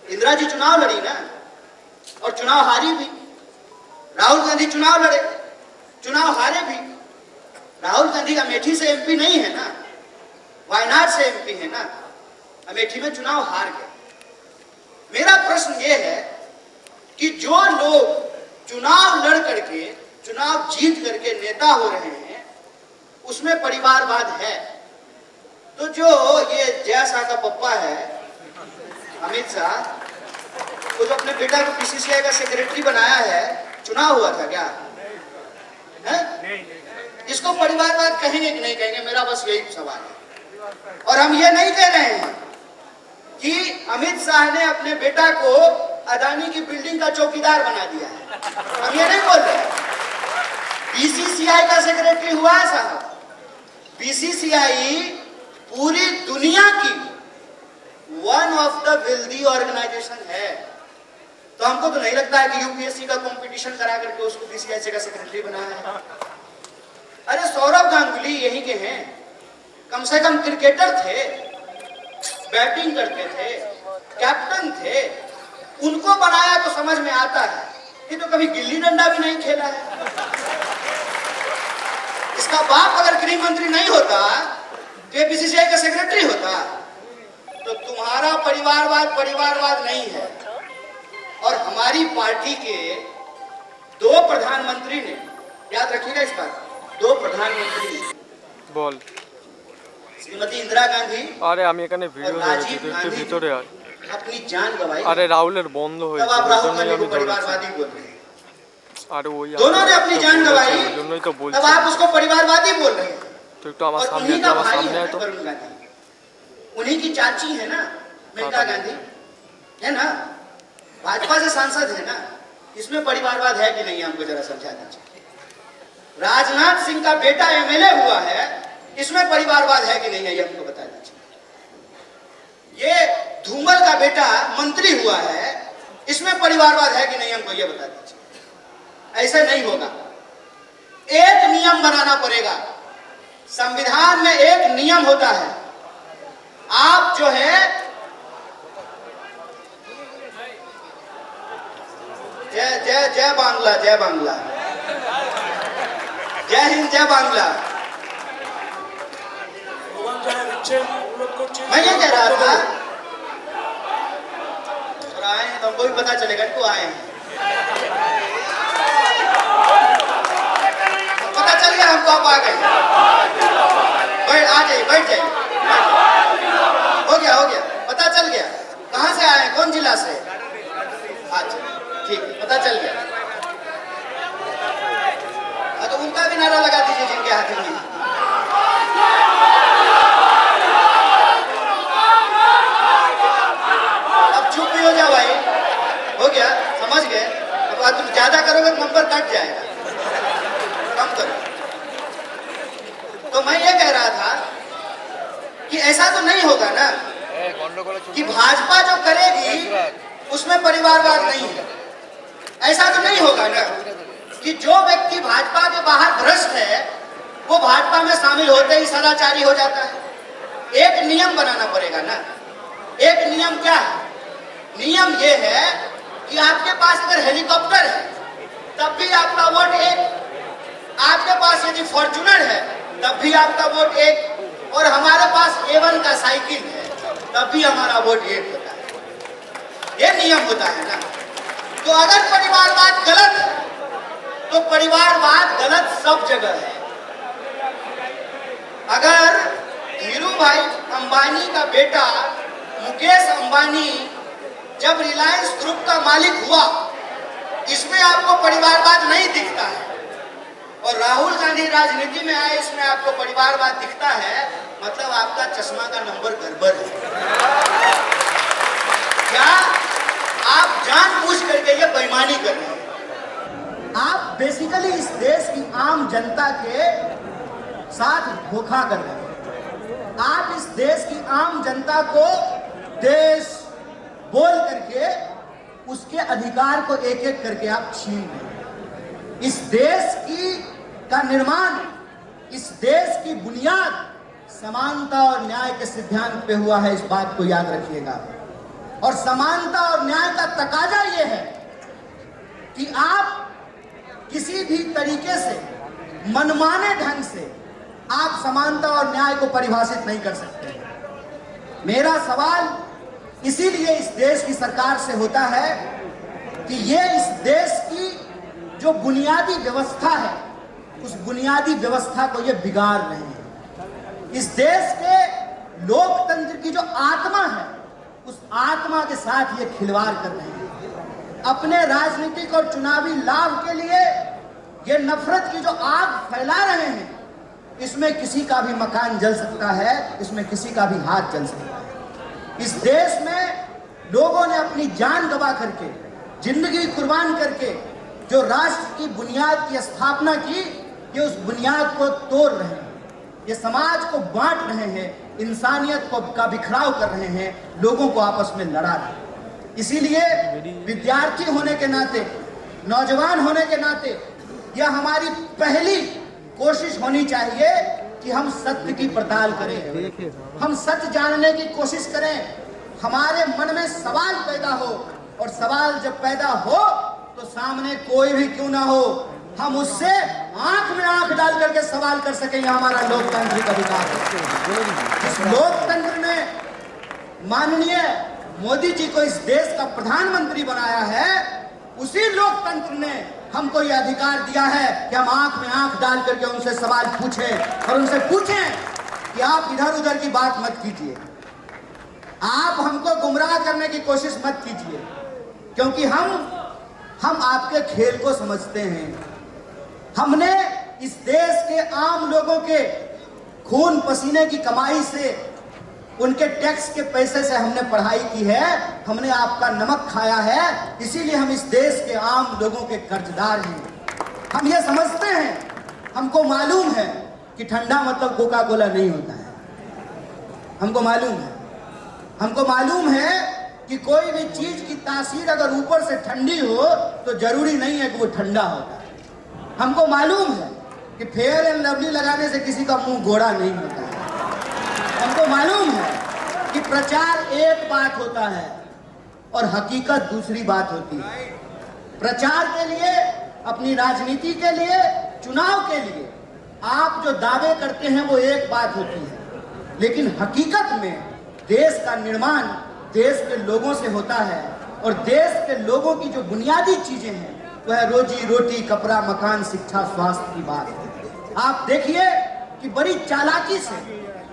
इंदिरा जी चुनाव लड़ी ना, और चुनाव हारी भी। राहुल गांधी चुनाव लड़े, चुनाव हारे भी। राहुल गांधी अमेठी से एमपी नहीं है ना, वायनाड से एमपी है ना, अमेठी में चुनाव हार गए। मेरा प्रश्न ये है कि जो लोग चुनाव लड़ करके, चुनाव जीत करके नेता हो रहे हैं, उसमें परिवारवाद है। तो जो ये जय शाह का पप्पा है, अमित शाह, वो जो अपने बेटा को बीसीसीआई का सेक्रेटरी बनाया है, चुनाव हुआ था क्या है? इसको परिवारवाद कहेंगे कि नहीं कहेंगे, मेरा बस यही सवाल है। और हम ये नहीं कह रहे हैं कि अमित शाह ने अपने बेटा को अदानी की बिल्डिंग का चौकीदार बना दिया है, हम ये नहीं बोल रहे। बीसीसीआई का सेक्रेटरी हुआ है साहब। बीसीसीआई पूरी दुनिया की one of the wealthy organisation है, तो हमको तो नहीं लगता है कि यूपीएससी का कंपटीशन करा करके उसको बीसीसीआई का सेक्रेटरी बनाया है। अरे सौरव गांगुली यहीं के हैं, कम से कम क्रिकेटर थे, बैटिंग करते थे, कैप्टन थे, उनको बनाया तो समझ में आता है कि तो कभी गिल्ली डंडा भी नहीं खेला है। इसका बाप अगर गृह मंत्री नहीं होता तो ये बीसीसीआई का सेक्रेटरी होता। तो तुम्हारा परिवारवाद नहीं है। और हमारी पार्टी के 2 प्रधानमंत्री ने, याद रखिएगा इस बात, 2 प्रधानमंत्री बोल श्रीमती इंदिरा गांधी अरे আমি এখানে ভিডিও দেখছি একটু ভিতরে আয় अपनी जान गंवाई। আরে রাহুলের বন্ধ হয়েছে तब आप राहुल ওই गांधी জন্যই को আমি ধরেছি परिवारवादी बोल रहे हैं। আরে ওই दोनों ने अपनी जान गंवाई, ওই জন্যই তো বলছি तब आप उसको परिवारवादी बोल रहे हैं। তো একটু আমার और সামনে उन्हीं একটু का আমার भाई সামনে है আয় তো वरुण गांधी, उन्हीं की चाची है ना मेनका हाँ। गांधी, है ना, भाजपा से सांसद है ना। इसमें परिवारवाद है कि नहीं, हमको जरा समझा दीजिए। राजनाथ सिंह का बेटा एमएलए हुआ है, इसमें परिवारवाद है कि नहीं है, ये हमको बता दीजिए। ये धूमल का बेटा मंत्री हुआ है, इसमें परिवारवाद है कि नहीं, हमको ये बता दीजिए। ऐसा नहीं होगा, एक नियम बनाना पड़ेगा। संविधान में एक नियम होता है, आप जो है जय जय जय बांग्ला, जय बांग्ला, जय हिंद, जय बांग्ला। मैं ये कह रहा था, और आए हैं तो हमको भी पता चलेगा क्यों आए हैं। पता चल गया हमको, आप आ गए। आ जाइए, बैठ जाइए। हो गया, पता चल गया। कहाँ से आए हैं, कौन जिला से? अच्छा ठीक है, पता चल गया। तो उनका भी नारा लगा दीजिए जिनके हाथ में। अब चुप भी हो जाओ भाई, हो गया, समझ गए। अब तुम ज्यादा करोगे तो नंबर कट जाएगा, कम करो। तो मैं ये कह रहा था कि ऐसा तो नहीं होगा ना कि भाजपा जो करेगी उसमें परिवारवाद नहीं है। ऐसा तो नहीं होगा ना कि जो व्यक्ति भाजपा के बाहर भ्रष्ट है वो भाजपा में शामिल होते ही सदाचारी हो जाता है। एक नियम बनाना पड़ेगा ना। एक नियम क्या है? नियम ये है कि आपके पास अगर हेलीकॉप्टर है तब भी आपका वोट एक, आपके पास यदि फॉर्च्यूनर है तब भी आपका वोट एक, और हमारे पास A1 का साइकिल है तब भी हमारा वोट एक होता है। ये नियम होता है ना। तो अगर परिवारवाद गलत है तो परिवारवाद गलत सब जगह है। अगर धीरू भाई अंबानी का बेटा मुकेश अंबानी जब रिलायंस ग्रुप का मालिक हुआ, इसमें आपको परिवारवाद नहीं दिखता है, और राहुल गांधी राजनीति में आए इसमें आपको परिवारवाद दिखता है, मतलब आपका चश्मा का नंबर गड़बड़ है। क्या आप जानबूझ करके ये बेईमानी कर रहे हैं? आप बेसिकली इस देश की आम जनता के साथ धोखा कर रहे हैं। आप इस देश की आम जनता को देश बोल करके उसके अधिकार को एक एक करके आप छीन रहे हैं। इस देश का निर्माण, इस देश की बुनियाद समानता और न्याय के सिद्धांत पे हुआ है, इस बात को याद रखिएगा। और समानता और न्याय का तकाजा यह है कि आप किसी भी तरीके से मनमाने ढंग से आप समानता और न्याय को परिभाषित नहीं कर सकते। मेरा सवाल इसीलिए इस देश की सरकार से होता है कि ये इस देश की जो बुनियादी व्यवस्था है उस बुनियादी व्यवस्था को ये बिगाड़ रहे हैं। इस देश के लोकतंत्र की जो आत्मा है उस आत्मा के साथ ये खिलवाड़ कर रहे हैं। अपने राजनीतिक और चुनावी लाभ के लिए ये नफरत की जो आग फैला रहे हैं, इसमें किसी का भी मकान जल सकता है, इसमें किसी का भी हाथ जल सकता है। इस देश में लोगों ने अपनी जान गंवा करके, जिंदगी कुर्बान करके जो राष्ट्र की बुनियाद की स्थापना की, ये उस बुनियाद को तोड़ रहे हैं, ये समाज को बांट रहे हैं, इंसानियत को का बिखराव कर रहे हैं, लोगों को आपस में लड़ा रहे हैं। इसीलिए विद्यार्थी होने के नाते, नौजवान होने के नाते, यह हमारी पहली कोशिश होनी चाहिए कि हम सत्य की पड़ताल करें, हम सत्य जानने की कोशिश करें, हमारे मन में सवाल पैदा हो, और सवाल जब पैदा हो तो सामने कोई भी क्यों ना हो, हम उससे आंख में आंख डाल करके सवाल कर सकें। यह हमारा लोकतांत्रिक अधिकार है। इस लोकतंत्र में माननीय मोदी जी को इस देश का प्रधानमंत्री बनाया है, उसी लोकतंत्र ने हमको यह अधिकार दिया है कि हम आंख में आंख डाल करके उनसे सवाल पूछें, और उनसे पूछें कि आप इधर उधर की बात मत कीजिए, आप हमको गुमराह करने की कोशिश मत कीजिए, क्योंकि हम आपके खेल को समझते हैं। हमने इस देश के आम लोगों के खून पसीने की कमाई से, उनके टैक्स के पैसे से हमने पढ़ाई की है, हमने आपका नमक खाया है, इसीलिए हम इस देश के आम लोगों के कर्जदार हैं। हम ये समझते हैं, हमको मालूम है कि ठंडा मतलब कोका कोला नहीं होता है, हमको मालूम है कि कोई भी चीज की तासीर अगर ऊपर से ठंडी हो तो जरूरी नहीं है कि वो ठंडा होता है। हमको मालूम है कि फेयर एंड लवली लगाने से किसी का मुंह गोरा नहीं होता है। हमको मालूम है कि प्रचार एक बात होता है और हकीकत दूसरी बात होती है। प्रचार के लिए, अपनी राजनीति के लिए, चुनाव के लिए आप जो दावे करते हैं वो एक बात होती है, लेकिन हकीकत में देश का निर्माण देश के लोगों से होता है, और देश के लोगों की जो बुनियादी चीजें हैं वह है रोजी रोटी, कपड़ा, मकान, शिक्षा, स्वास्थ्य की बात है। आप देखिए कि बड़ी चालाकी से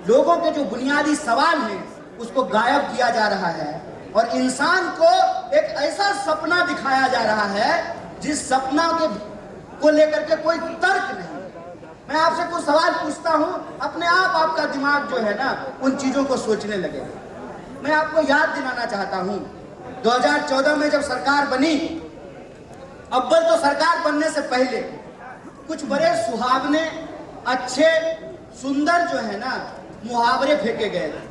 लोगों के जो बुनियादी सवाल हैं उसको गायब किया जा रहा है, और इंसान को एक ऐसा सपना दिखाया जा रहा है जिस सपना को लेकर के कोई तर्क नहीं। मैं आपसे कुछ सवाल पूछता हूं, अपने आप आपका दिमाग जो है ना उन चीजों को सोचने लगेगा। मैं आपको याद दिलाना चाहता हूं, 2014 में जब सरकार बनी, अव्वल तो सरकार बनने से पहले कुछ बड़े सुहावने, अच्छे, सुंदर जो है ना मुहावरे फेंके गए थे।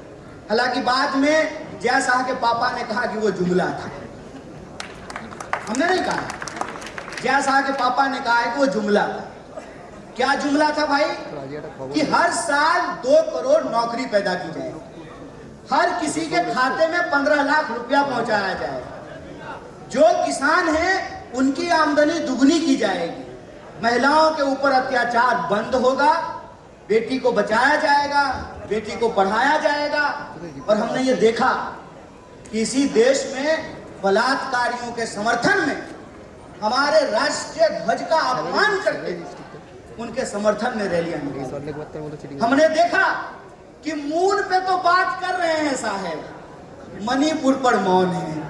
हालांकि बाद में जय शाह के पापा ने कहा कि वो जुमला था, हमने नहीं कहा, जय शाह के पापा ने कहा है कि वो जुमला था। क्या जुमला था भाई? कि हर साल 2 करोड़ नौकरी पैदा की जाएगी, हर किसी के खाते में 15 लाख रुपया पहुंचाया जाएगा, जो किसान हैं उनकी आमदनी दुगनी की जाएगी, महिलाओं के ऊपर अत्याचार बंद होगा, बेटी को बचाया जाएगा, बेटी को पढ़ाया जाएगा। और हमने ये देखा कि इसी देश में बलात्कारियों के समर्थन में, हमारे राष्ट्रीय ध्वज का अपमान करके उनके समर्थन में रैलियां निकाली। हमने देखा कि मून पे तो बात कर रहे हैं साहब, मणिपुर पर मौन है।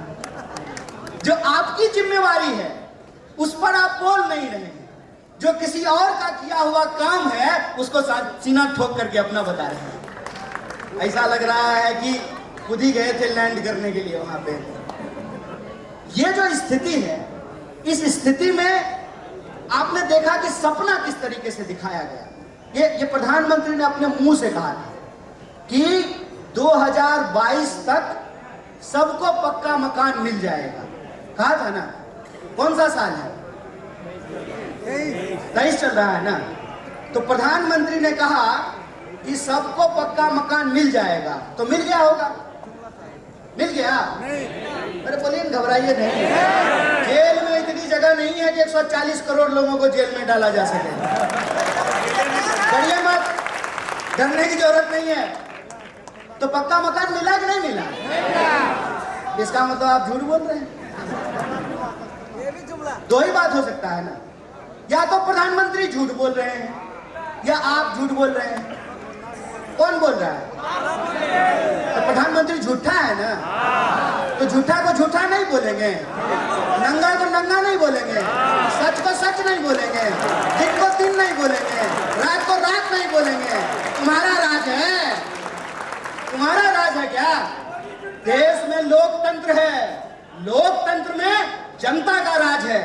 जो आपकी जिम्मेवारी है उस पर आप बोल नहीं रहे हैं, जो किसी और का किया हुआ काम है उसको सीना ठोक करके अपना बता रहे हैं। ऐसा लग रहा है कि खुद ही गए थे लैंड करने के लिए वहां पे। ये जो स्थिति है, इस स्थिति में आपने देखा कि सपना किस तरीके से दिखाया गया। ये प्रधानमंत्री ने अपने मुंह से कहा था कि 2022 तक सबको पक्का मकान मिल जाएगा, कहा था ना। कौन सा साल है? 23 चल रहा है ना। तो प्रधानमंत्री ने कहा कि सबको पक्का मकान मिल जाएगा, तो मिल गया होगा? मिल गया? अरे बोलिए, घबराइए नहीं। जेल में इतनी जगह नहीं है कि 140 करोड़ लोगों को जेल में डाला जा सके। डरिए मत, डरने की जरूरत नहीं है। तो पक्का मकान मिला कि नहीं मिला? इसका मतलब आप झूठ बोल रहे हैं। दो ही बात हो सकता है ना, या तो प्रधानमंत्री झूठ बोल रहे हैं या आप झूठ बोल रहे हैं। कौन बोल रहा है? तो प्रधानमंत्री झूठा है ना। तो झूठा को झूठा नहीं बोलेंगे, नंगा को नंगा नहीं बोलेंगे, सच को सच नहीं बोलेंगे, दिन को दिन नहीं बोलेंगे, रात को रात नहीं बोलेंगे। तुम्हारा राज है, तुम्हारा राज है क्या? देश में लोकतंत्र है, लोकतंत्र में जनता का राज है।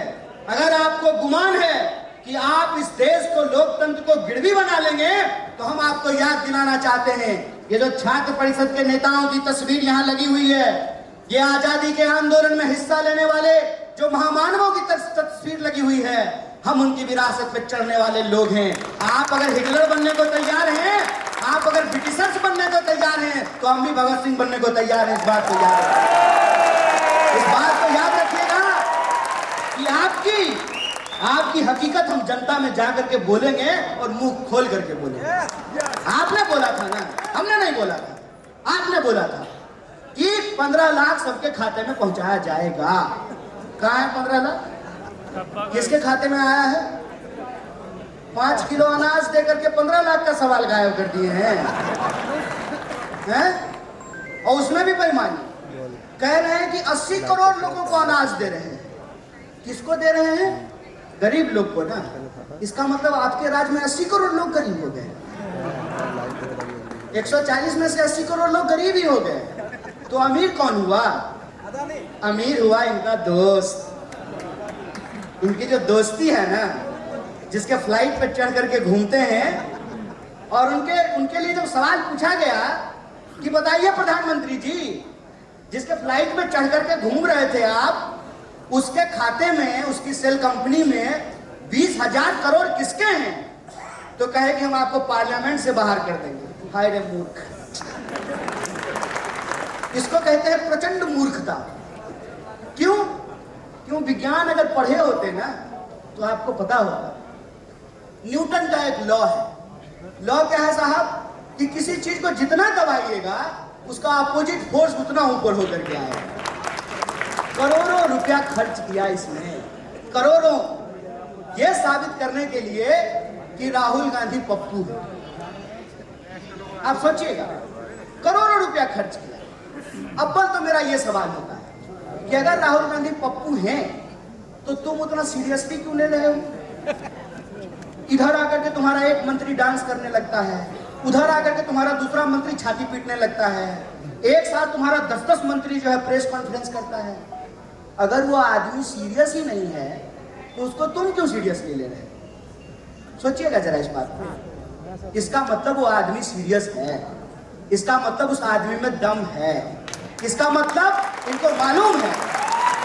अगर आपको गुमान है कि आप इस देश को, लोकतंत्र को गिरवी बना लेंगे, तो हम आपको याद दिलाना चाहते हैं, ये जो छात्र परिषद के नेताओं की तस्वीर यहाँ लगी हुई है, ये आजादी के आंदोलन में हिस्सा लेने वाले जो महामानवों की तस्वीर लगी हुई है, हम उनकी विरासत पे चढ़ने वाले लोग हैं। आप अगर हिटलर बनने को तैयार हैं, आप अगर ब्रिटिशर्स बनने को तैयार हैं, तो हम भी भगत सिंह बनने को तैयार हैं। इस बात को याद रखिए, इस बात को याद रखिएगा कि आपकी हकीकत हम जनता में जाकर के बोलेंगे और मुंह खोल करके बोलेंगे। आपने बोला था ना, हमने नहीं बोला था, आपने बोला था कि 15 लाख सबके खाते में पहुंचाया जाएगा। कहाँ है 15 लाख? किसके खाते में आया है? 5 किलो अनाज देकर के 15 लाख का सवाल गायब कर दिए हैं? और उसमें भी बेईमानी कह रहे हैं कि 80 करोड़ लोगों को अनाज दे रहे हैं। किसको दे रहे हैं? गरीब लोग को ना। इसका मतलब आपके राज्य में 80 करोड़ लोग गरीब हो गए। 140 में से 80 करोड़ लोग गरीब ही हो गए। तो अमीर कौन हुआ? अमीर हुआ इनका दोस्त, इनकी जो दोस्ती है ना, जिसके फ्लाइट पे चढ़ करके घूमते हैं। और उनके लिए जब सवाल पूछा गया कि बताइए प्रधानमंत्री जी, जिसके फ्लाइट में चढ़ करके घूम रहे थे आप, उसके खाते में, उसकी सेल कंपनी में 20,000 करोड़ किसके हैं? तो कहे कि हम आपको पार्लियामेंट से बाहर कर देंगे। हाय रे मूर्ख, इसको कहते हैं प्रचंड मूर्खता। क्यों? क्यों? विज्ञान अगर पढ़े होते ना तो आपको पता होगा, न्यूटन का एक लॉ है। लॉ क्या है साहब? कि किसी चीज को जितना दबाइएगा उसका अपोजिट फोर्स उतना ऊपर होकर के आएगा। करोड़ों रुपया खर्च किया इसने, करोड़ों, यह साबित करने के लिए कि राहुल गांधी पप्पू है। आप सोचिएगा, करोड़ों रुपया खर्च किया। अव्वल तो मेरा यह सवाल होता है कि अगर राहुल गांधी पप्पू हैं तो तुम उतना सीरियसली क्यों ले रहे हो? इधर आकर के तुम्हारा एक मंत्री डांस करने लगता है, उधर आकर के तुम्हारा दूसरा मंत्री छाती पीटने लगता है, एक साथ तुम्हारा 10-10 मंत्री जो है प्रेस कॉन्फ्रेंस करता है। अगर वो आदमी सीरियस ही नहीं है तो उसको तुम क्यों सीरियसली ले रहे हो? सोचिएगा जरा इस बात को। इसका मतलब वो आदमी सीरियस है, इसका मतलब उस आदमी में दम है, इसका मतलब इनको मालूम है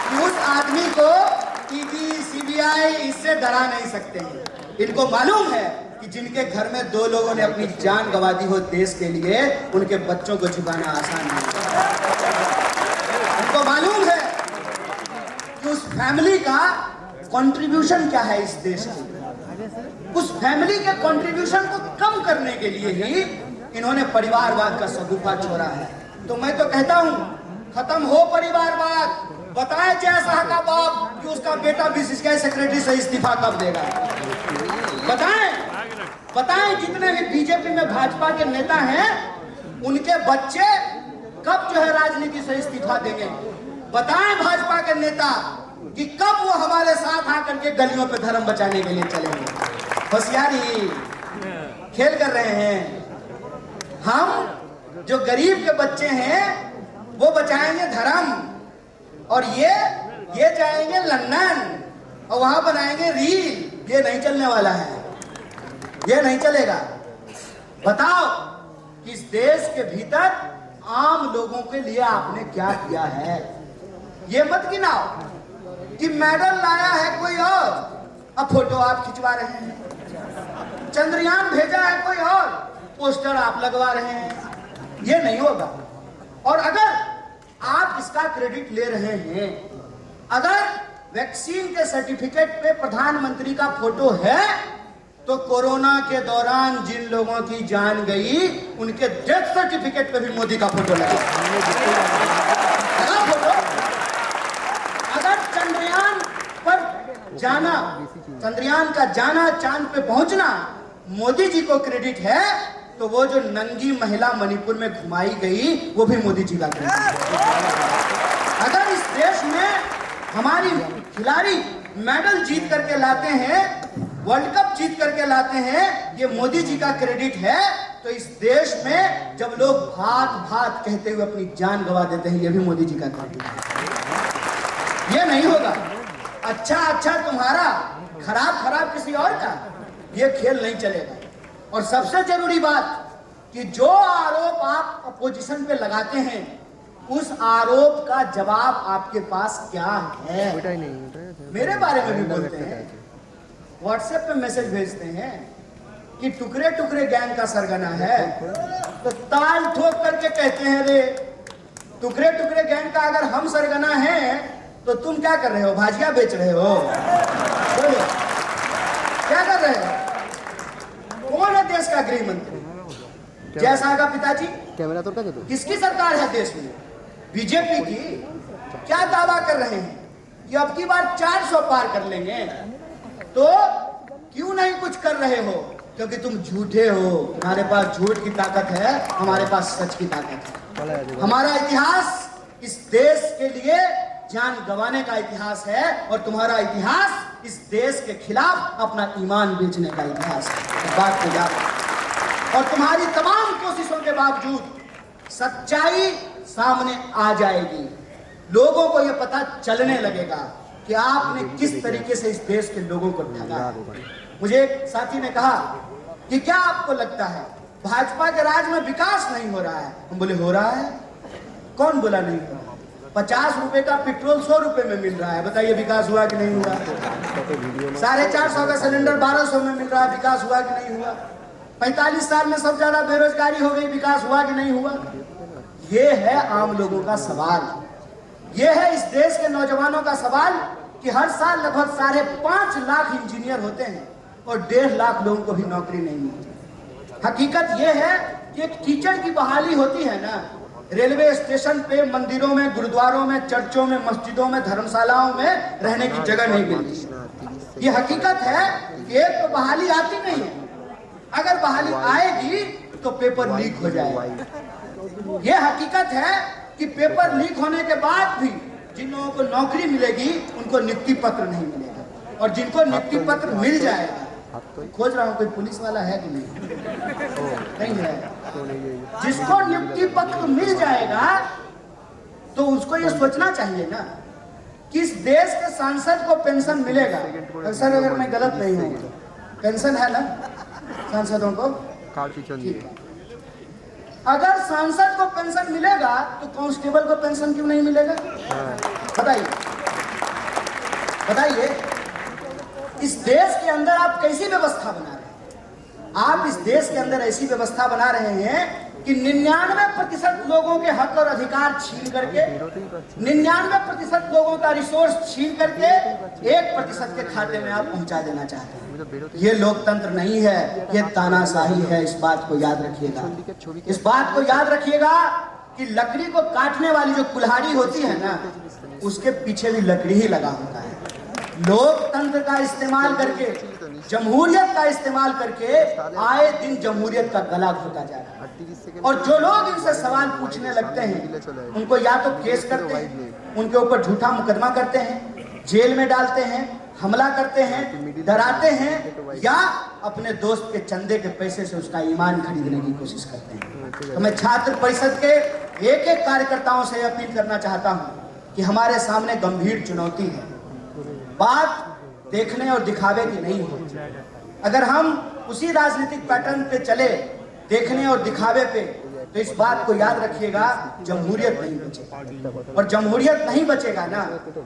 कि उस आदमी को ईडी, सीबीआई इससे डरा नहीं सकते हैं। इनको मालूम है कि जिनके घर में 2 लोगों ने अपनी जान गंवा दी हो देश के लिए, उनके बच्चों को छुपाना आसान नहीं है। इनको मालूम है कि उस फैमिली का कंट्रीब्यूशन क्या है इस देश के। उस फैमिली के कंट्रीब्यूशन को कम करने के लिए ही इन्होंने परिवारवाद का सगुफा छोड़ा है। तो मैं तो कहता हूं, खत्म हो परिवारवाद। बताएं जय शाह का बाप कि उसका बेटा बीसीसीआई सेक्रेटरी से इस्तीफा कब देगा। बताएं जितने भी बीजेपी में भाजपा के नेता हैं, उनके बच्चे कब जो है राजनीति से इस्तीफा देंगे। बताएं भाजपा के नेता कि कब वो हमारे साथ आकर के गलियों पे धर्म बचाने के लिए चलेंगे। होशियारी खेल कर रहे हैं। हम जो गरीब के बच्चे हैं वो बचाएंगे धर्म, और ये जाएंगे लंदन और वहां बनाएंगे रील। ये नहीं चलने वाला है, ये नहीं चलेगा। बताओ कि इस देश के भीतर आम लोगों के लिए आपने क्या किया है। ये मत गिनाओ कि मेडल लाया है कोई और, अब फोटो आप खिंचवा रहे हैं। चंद्रयान भेजा है कोई और, पोस्टर आप लगवा रहे हैं। ये नहीं होगा। और अगर आप इसका क्रेडिट ले रहे हैं, अगर वैक्सीन के सर्टिफिकेट पे प्रधानमंत्री का फोटो है, तो कोरोना के दौरान जिन लोगों की जान गई उनके डेथ सर्टिफिकेट पे भी मोदी का फोटो लगा। अगर चंद्रयान पर जाना, चंद्रयान का जाना, चांद पे पहुंचना मोदी जी को क्रेडिट है, तो वो जो नंगी महिला मणिपुर में घुमाई गई वो भी मोदी जी का क्रेडिट है। अगर देश में हमारी खिलाड़ी मेडल जीत करके लाते हैं, वर्ल्ड कप जीत करके लाते हैं, ये मोदी जी का क्रेडिट है। तो इस देश में जब लोग भात भात कहते हुए अपनी जान गंवा देते हैं, ये भी मोदी जी का क्रेडिट है। ये नहीं होगा। अच्छा अच्छा तुम्हारा, खराब खराब किसी और का, ये खेल नहीं चलेगा। और सबसे जरूरी बात कि जो आरोप आप अपोजिशन पे लगाते हैं, उस आरोप का जवाब आपके पास क्या है? मेरे बारे में भी बोलते हैं, व्हाट्सएप पे मैसेज भेजते हैं कि टुकड़े टुकड़े गैंग का सरगना है, तो ताल ठोक करके कहते हैं रे टुकड़े टुकड़े गैंग का अगर हम सरगना हैं तो तुम क्या कर रहे हो? भाजिया बेच रहे हो? बोलो क्या कर रहे हो? कौन है देश का गृह मंत्री? जयशाह का पिताजी? कैमरा तो कर दो। किसकी सरकार है देश में? बीजेपी की। क्या दावा कर रहे हैं कि अब की बार 400 पार कर लेंगे? तो क्यों नहीं कुछ कर रहे हो? क्योंकि तुम झूठे हो। तुम्हारे पास झूठ की ताकत है, हमारे पास सच की ताकत है। हमारा इतिहास इस देश के लिए जान गंवाने का इतिहास है, और तुम्हारा इतिहास इस देश के खिलाफ अपना ईमान बेचने का इतिहास है। इस बात को याद रखो। और तुम्हारी तमाम कोशिशों के बावजूद सच्चाई सामने आ जाएगी। लोगों को यह पता चलने लगेगा कि आपने किस तरीके से इस देश के लोगों को ठगा। मुझे एक साथी ने कहा कि क्या आपको लगता है भाजपा के राज में विकास नहीं हो रहा है? हम बोले हो रहा है। कौन बोला नहीं हो रहा? 50 रुपए का पेट्रोल 100 रुपए में मिल रहा है, बताइए विकास हुआ कि नहीं हुआ? 450 का सिलेंडर 1200 में मिल रहा है, विकास हुआ कि नहीं हुआ? 45 साल में सबसे ज्यादा बेरोजगारी हो गई, विकास हुआ कि नहीं हुआ? ये है आम लोगों का सवाल। ये है इस देश के नौजवानों का सवाल कि हर साल लगभग 5.5 लाख इंजीनियर होते हैं और 1.5 लाख लोगों को भी नौकरी नहीं मिलती। हकीकत ये है कि एक टीचर की बहाली होती है ना, रेलवे स्टेशन पे, मंदिरों में, गुरुद्वारों में, चर्चों में, मस्जिदों में, धर्मशालाओं में रहने की जगह नहीं मिलती। ये हकीकत है कि एक तो बहाली आती नहीं है, अगर बहाली आएगी तो पेपर लीक हो जाएगा। ये हकीकत है कि पेपर लीक होने के बाद भी जिन लोगों को नौकरी मिलेगी उनको नियुक्ति पत्र नहीं मिलेगा, और जिनको नियुक्ति पत्र मिल जाएगा, खोज रहा हूँ कोई पुलिस वाला है कि नहीं है, जिसको नियुक्ति पत्र मिल जाएगा तो उसको ये सोचना चाहिए ना कि इस देश के सांसद को पेंशन मिलेगा। अक्सर अगर मैं गलत नहीं हूँ, पेंशन है ना सांसदों को? ठीक है। अगर सांसद को पेंशन मिलेगा तो कांस्टेबल को पेंशन क्यों नहीं मिलेगा? बताइए बताइए। इस देश के अंदर आप कैसी व्यवस्था बना रहे हैं? आप इस देश के अंदर ऐसी व्यवस्था बना रहे हैं कि 99% लोगों के हक और अधिकार छीन करके, 99% लोगों का रिसोर्स छीन करके 1% के खाते में आप पहुंचा देना चाहते हैं। ये लोकतंत्र नहीं है, ये तानाशाही है। इस बात को याद रखिएगा। इस बात को याद रखिएगा कि लकड़ी को काटने वाली जो कुल्हाड़ी होती है ना, उसके पीछे भी लकड़ी ही लगा होता है। लोकतंत्र का इस्तेमाल करके, जमहूरियत का इस्तेमाल करके आए दिन जमहूरियत का गला घोटा जा रहा है। और जो लोग इनसे सवाल पूछने लगते हैं उनको या तो केस करते हैं, उनके ऊपर झूठा मुकदमा करते हैं, जेल में डालते हैं, हमला करते हैं, डराते हैं, या अपने दोस्त के चंदे के पैसे से उसका ईमान खरीदने की कोशिश करते हैं। तो मैं छात्र परिषद के एक एक कार्यकर्ताओं से अपील करना चाहता हूं कि हमारे सामने गंभीर चुनौती है। बात देखने और दिखावे की नहीं है। अगर हम उसी राजनीतिक पैटर्न पे चले, देखने और दिखावे पे, तो इस बात को याद रखिएगा, जमहूरियत नहीं बचेगा। और जमहूरियत नहीं बचेगा ना,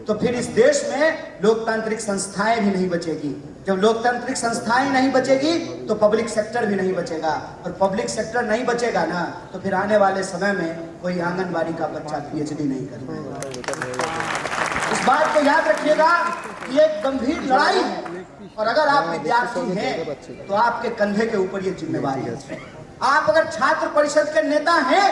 तो फिर इस देश में लोकतांत्रिक संस्थाएं भी नहीं बचेगी। जब लोकतांत्रिक संस्थाएं नहीं बचेगी तो पब्लिक सेक्टर भी नहीं बचेगा, और पब्लिक सेक्टर नहीं बचेगा ना, तो फिर आने वाले समय में कोई आंगनबाड़ी का बच्चा PhD नहीं कर पाएगा। इस बात को याद रखिएगा कि एक गंभीर लड़ाई है, और अगर आप विद्यार्थी हैं तो आपके कंधे के ऊपर ये जिम्मेवारी है। आप अगर छात्र परिषद के नेता हैं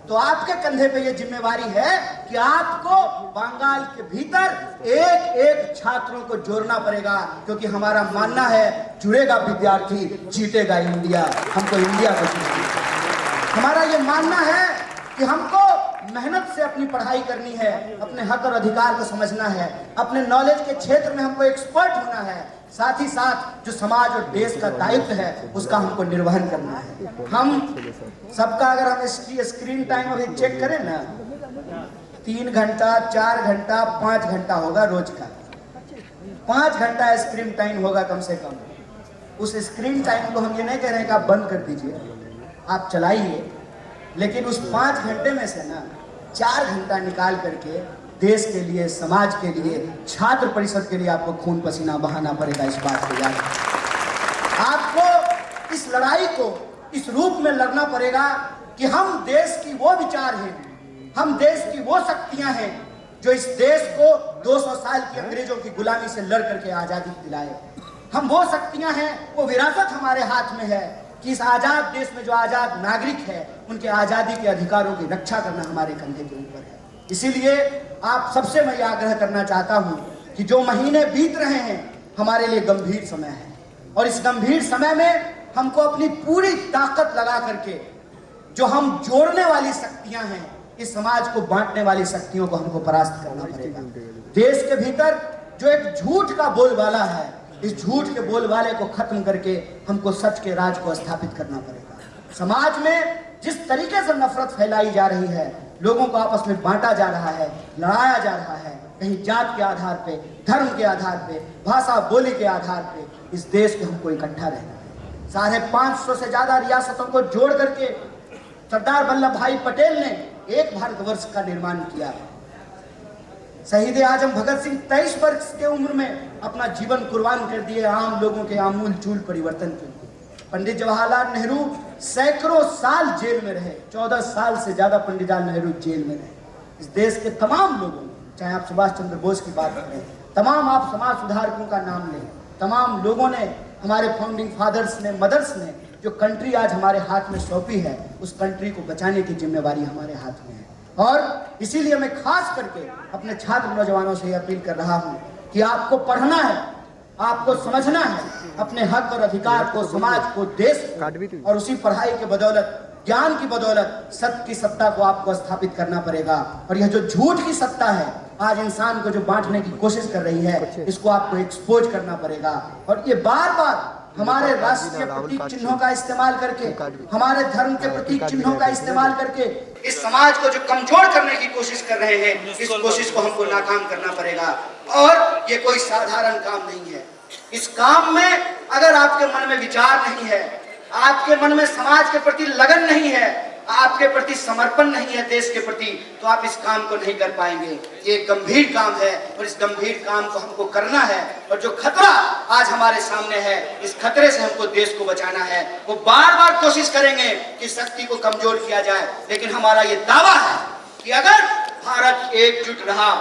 तो आपके कंधे पे ये जिम्मेवारी है कि आपको बंगाल के भीतर एक एक छात्रों को जोड़ना पड़ेगा, क्योंकि हमारा मानना है जुड़ेगा विद्यार्थी जीतेगा इंडिया। हमको इंडिया को हमारा ये मानना है कि हमको मेहनत से अपनी पढ़ाई करनी है, अपने हक और अधिकार को समझना है, अपने नॉलेज के क्षेत्र में हमको एक्सपर्ट होना है, साथ ही साथ जो समाज और देश का दायित्व है उसका हमको निर्वहन करना है। हम सबका अगर हम स्क्रीन टाइम अभी चेक करें ना, 3 घंटा, 4 घंटा, 5 घंटा होगा रोज का। 5 घंटा स्क्रीन टाइम होगा कम से कम। उस स्क्रीन टाइम को हम ये नहीं कह रहे हैं कि आप बंद कर दीजिए, आप चलाइए, लेकिन उस 5 घंटे में से ना 4 घंटा निकाल करके देश के लिए, समाज के लिए, छात्र परिषद के लिए आपको खून पसीना बहाना पड़ेगा। इस बात को याद रखें। आपको इस लड़ाई को इस रूप में लड़ना पड़ेगा कि हम देश की वो विचार हैं, हम देश की वो शक्तियां हैं जो इस देश को 200 साल की अंग्रेजों की गुलामी से लड़ करके आजादी दिलाए। हम वो शक्तियां हैं, वो विरासत हमारे हाथ में है कि इस आजाद देश में जो आजाद नागरिक है उनके आजादी के अधिकारों की रक्षा करना हमारे कंधे के ऊपर है। इसीलिए आप सबसे मैं यह आग्रह करना चाहता हूं कि जो महीने बीत रहे हैं हमारे लिए गंभीर समय है, और इस गंभीर समय में हमको अपनी पूरी ताकत लगा करके जो हम जोड़ने वाली शक्तियां हैं, इस समाज को बांटने वाली शक्तियों को हमको परास्त करना पड़ेगा। देश के भीतर जो एक झूठ का बोलबाला है, इस झूठ के बोलबाले को खत्म करके हमको सच के राज को स्थापित करना पड़ेगा। समाज में जिस तरीके से नफरत फैलाई जा रही है, लोगों को आपस में बांटा जा रहा है, लड़ाया जा रहा है, कहीं जात के आधार पे, धर्म के आधार पे, भाषा बोली के आधार पे, इस देश को हमको इकट्ठा रहना है। 550 से ज्यादा रियासतों को जोड़ करके सरदार वल्लभ भाई पटेल ने एक भारतवर्ष का निर्माण किया। शहीद आजम भगत सिंह 23 वर्ष के उम्र में अपना जीवन कुर्बान कर दिए आम लोगों के आमूल चूल परिवर्तन के लिए। पंडित जवाहरलाल नेहरू सैकड़ों साल जेल में रहे, 14 साल से ज्यादा पंडित जवाहरलाल नेहरू जेल में रहे। इस देश के तमाम लोगों, चाहे आप सुभाष चंद्र बोस की बात करें, तमाम आप समाज सुधारकों का नाम लें, तमाम लोगों ने, हमारे फाउंडिंग फादर्स ने, मदर्स ने जो कंट्री आज हमारे हाथ में सौंपी है, उस कंट्री को बचाने की जिम्मेवारी हमारे हाथ में है। और इसीलिए मैं खास करके अपने छात्र नौजवानों से यह अपील कर रहा हूं कि आपको पढ़ना है, आपको समझना है अपने हक और अधिकार को, समाज को, देश को, और उसी पढ़ाई के बदौलत, ज्ञान की बदौलत सत्य की सत्ता को आपको स्थापित करना पड़ेगा। और यह जो झूठ की सत्ता है आज इंसान को जो बांटने की कोशिश कर रही है, इसको आपको एक्सपोज करना पड़ेगा। और ये बार बार हमारे राष्ट्रीय प्रतीक चिन्हों का इस्तेमाल करके, हमारे धर्म के प्रतीक चिन्हों का इस्तेमाल करके इस समाज को जो कमजोर करने की कोशिश कर रहे हैं, इस कोशिश को हमको नाकाम करना पड़ेगा। और ये कोई साधारण काम नहीं है। इस काम में अगर आपके मन में विचार नहीं है, आपके मन में समाज के प्रति लगन नहीं है, आपके प्रति समर्पण नहीं है देश के प्रति, तो आप इस काम को नहीं कर पाएंगे। ये गंभीर काम है और इस गंभीर काम को हमको करना है। और जो खतरा आज हमारे सामने है, इस खतरे से हमको देश को बचाना है। वो बार बार कोशिश करेंगे कि शक्ति को कमजोर किया जाए, लेकिन हमारा ये दावा है कि अगर भारत एकजुट रहा,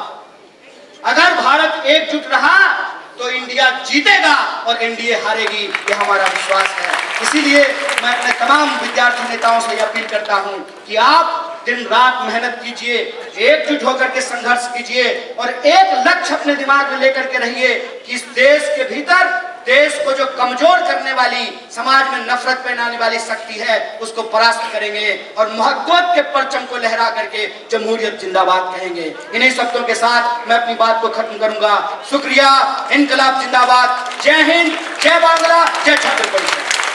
अगर भारत एकजुट रहा तो इंडिया जीतेगा और एनडीए हारेगी, ये हमारा विश्वास है। इसीलिए मैं अपने तमाम विद्यार्थी नेताओं से अपील करता हूं कि आप दिन रात मेहनत कीजिए, एकजुट होकर के संघर्ष कीजिए और एक लक्ष्य अपने दिमाग में लेकर के रहिए कि इस देश के भीतर देश को जो कमजोर करने वाली, समाज में नफरत फैलाने वाली शक्ति है, उसको परास्त करेंगे और मोहब्बत के परचम को लहरा करके जमहूरियत जिंदाबाद कहेंगे। इन्हीं शब्दों के साथ मैं अपनी बात को खत्म करूंगा। शुक्रिया। इनकलाब जिंदाबाद। जय हिंद, जय बांग्ला, जय छात्र परिषद।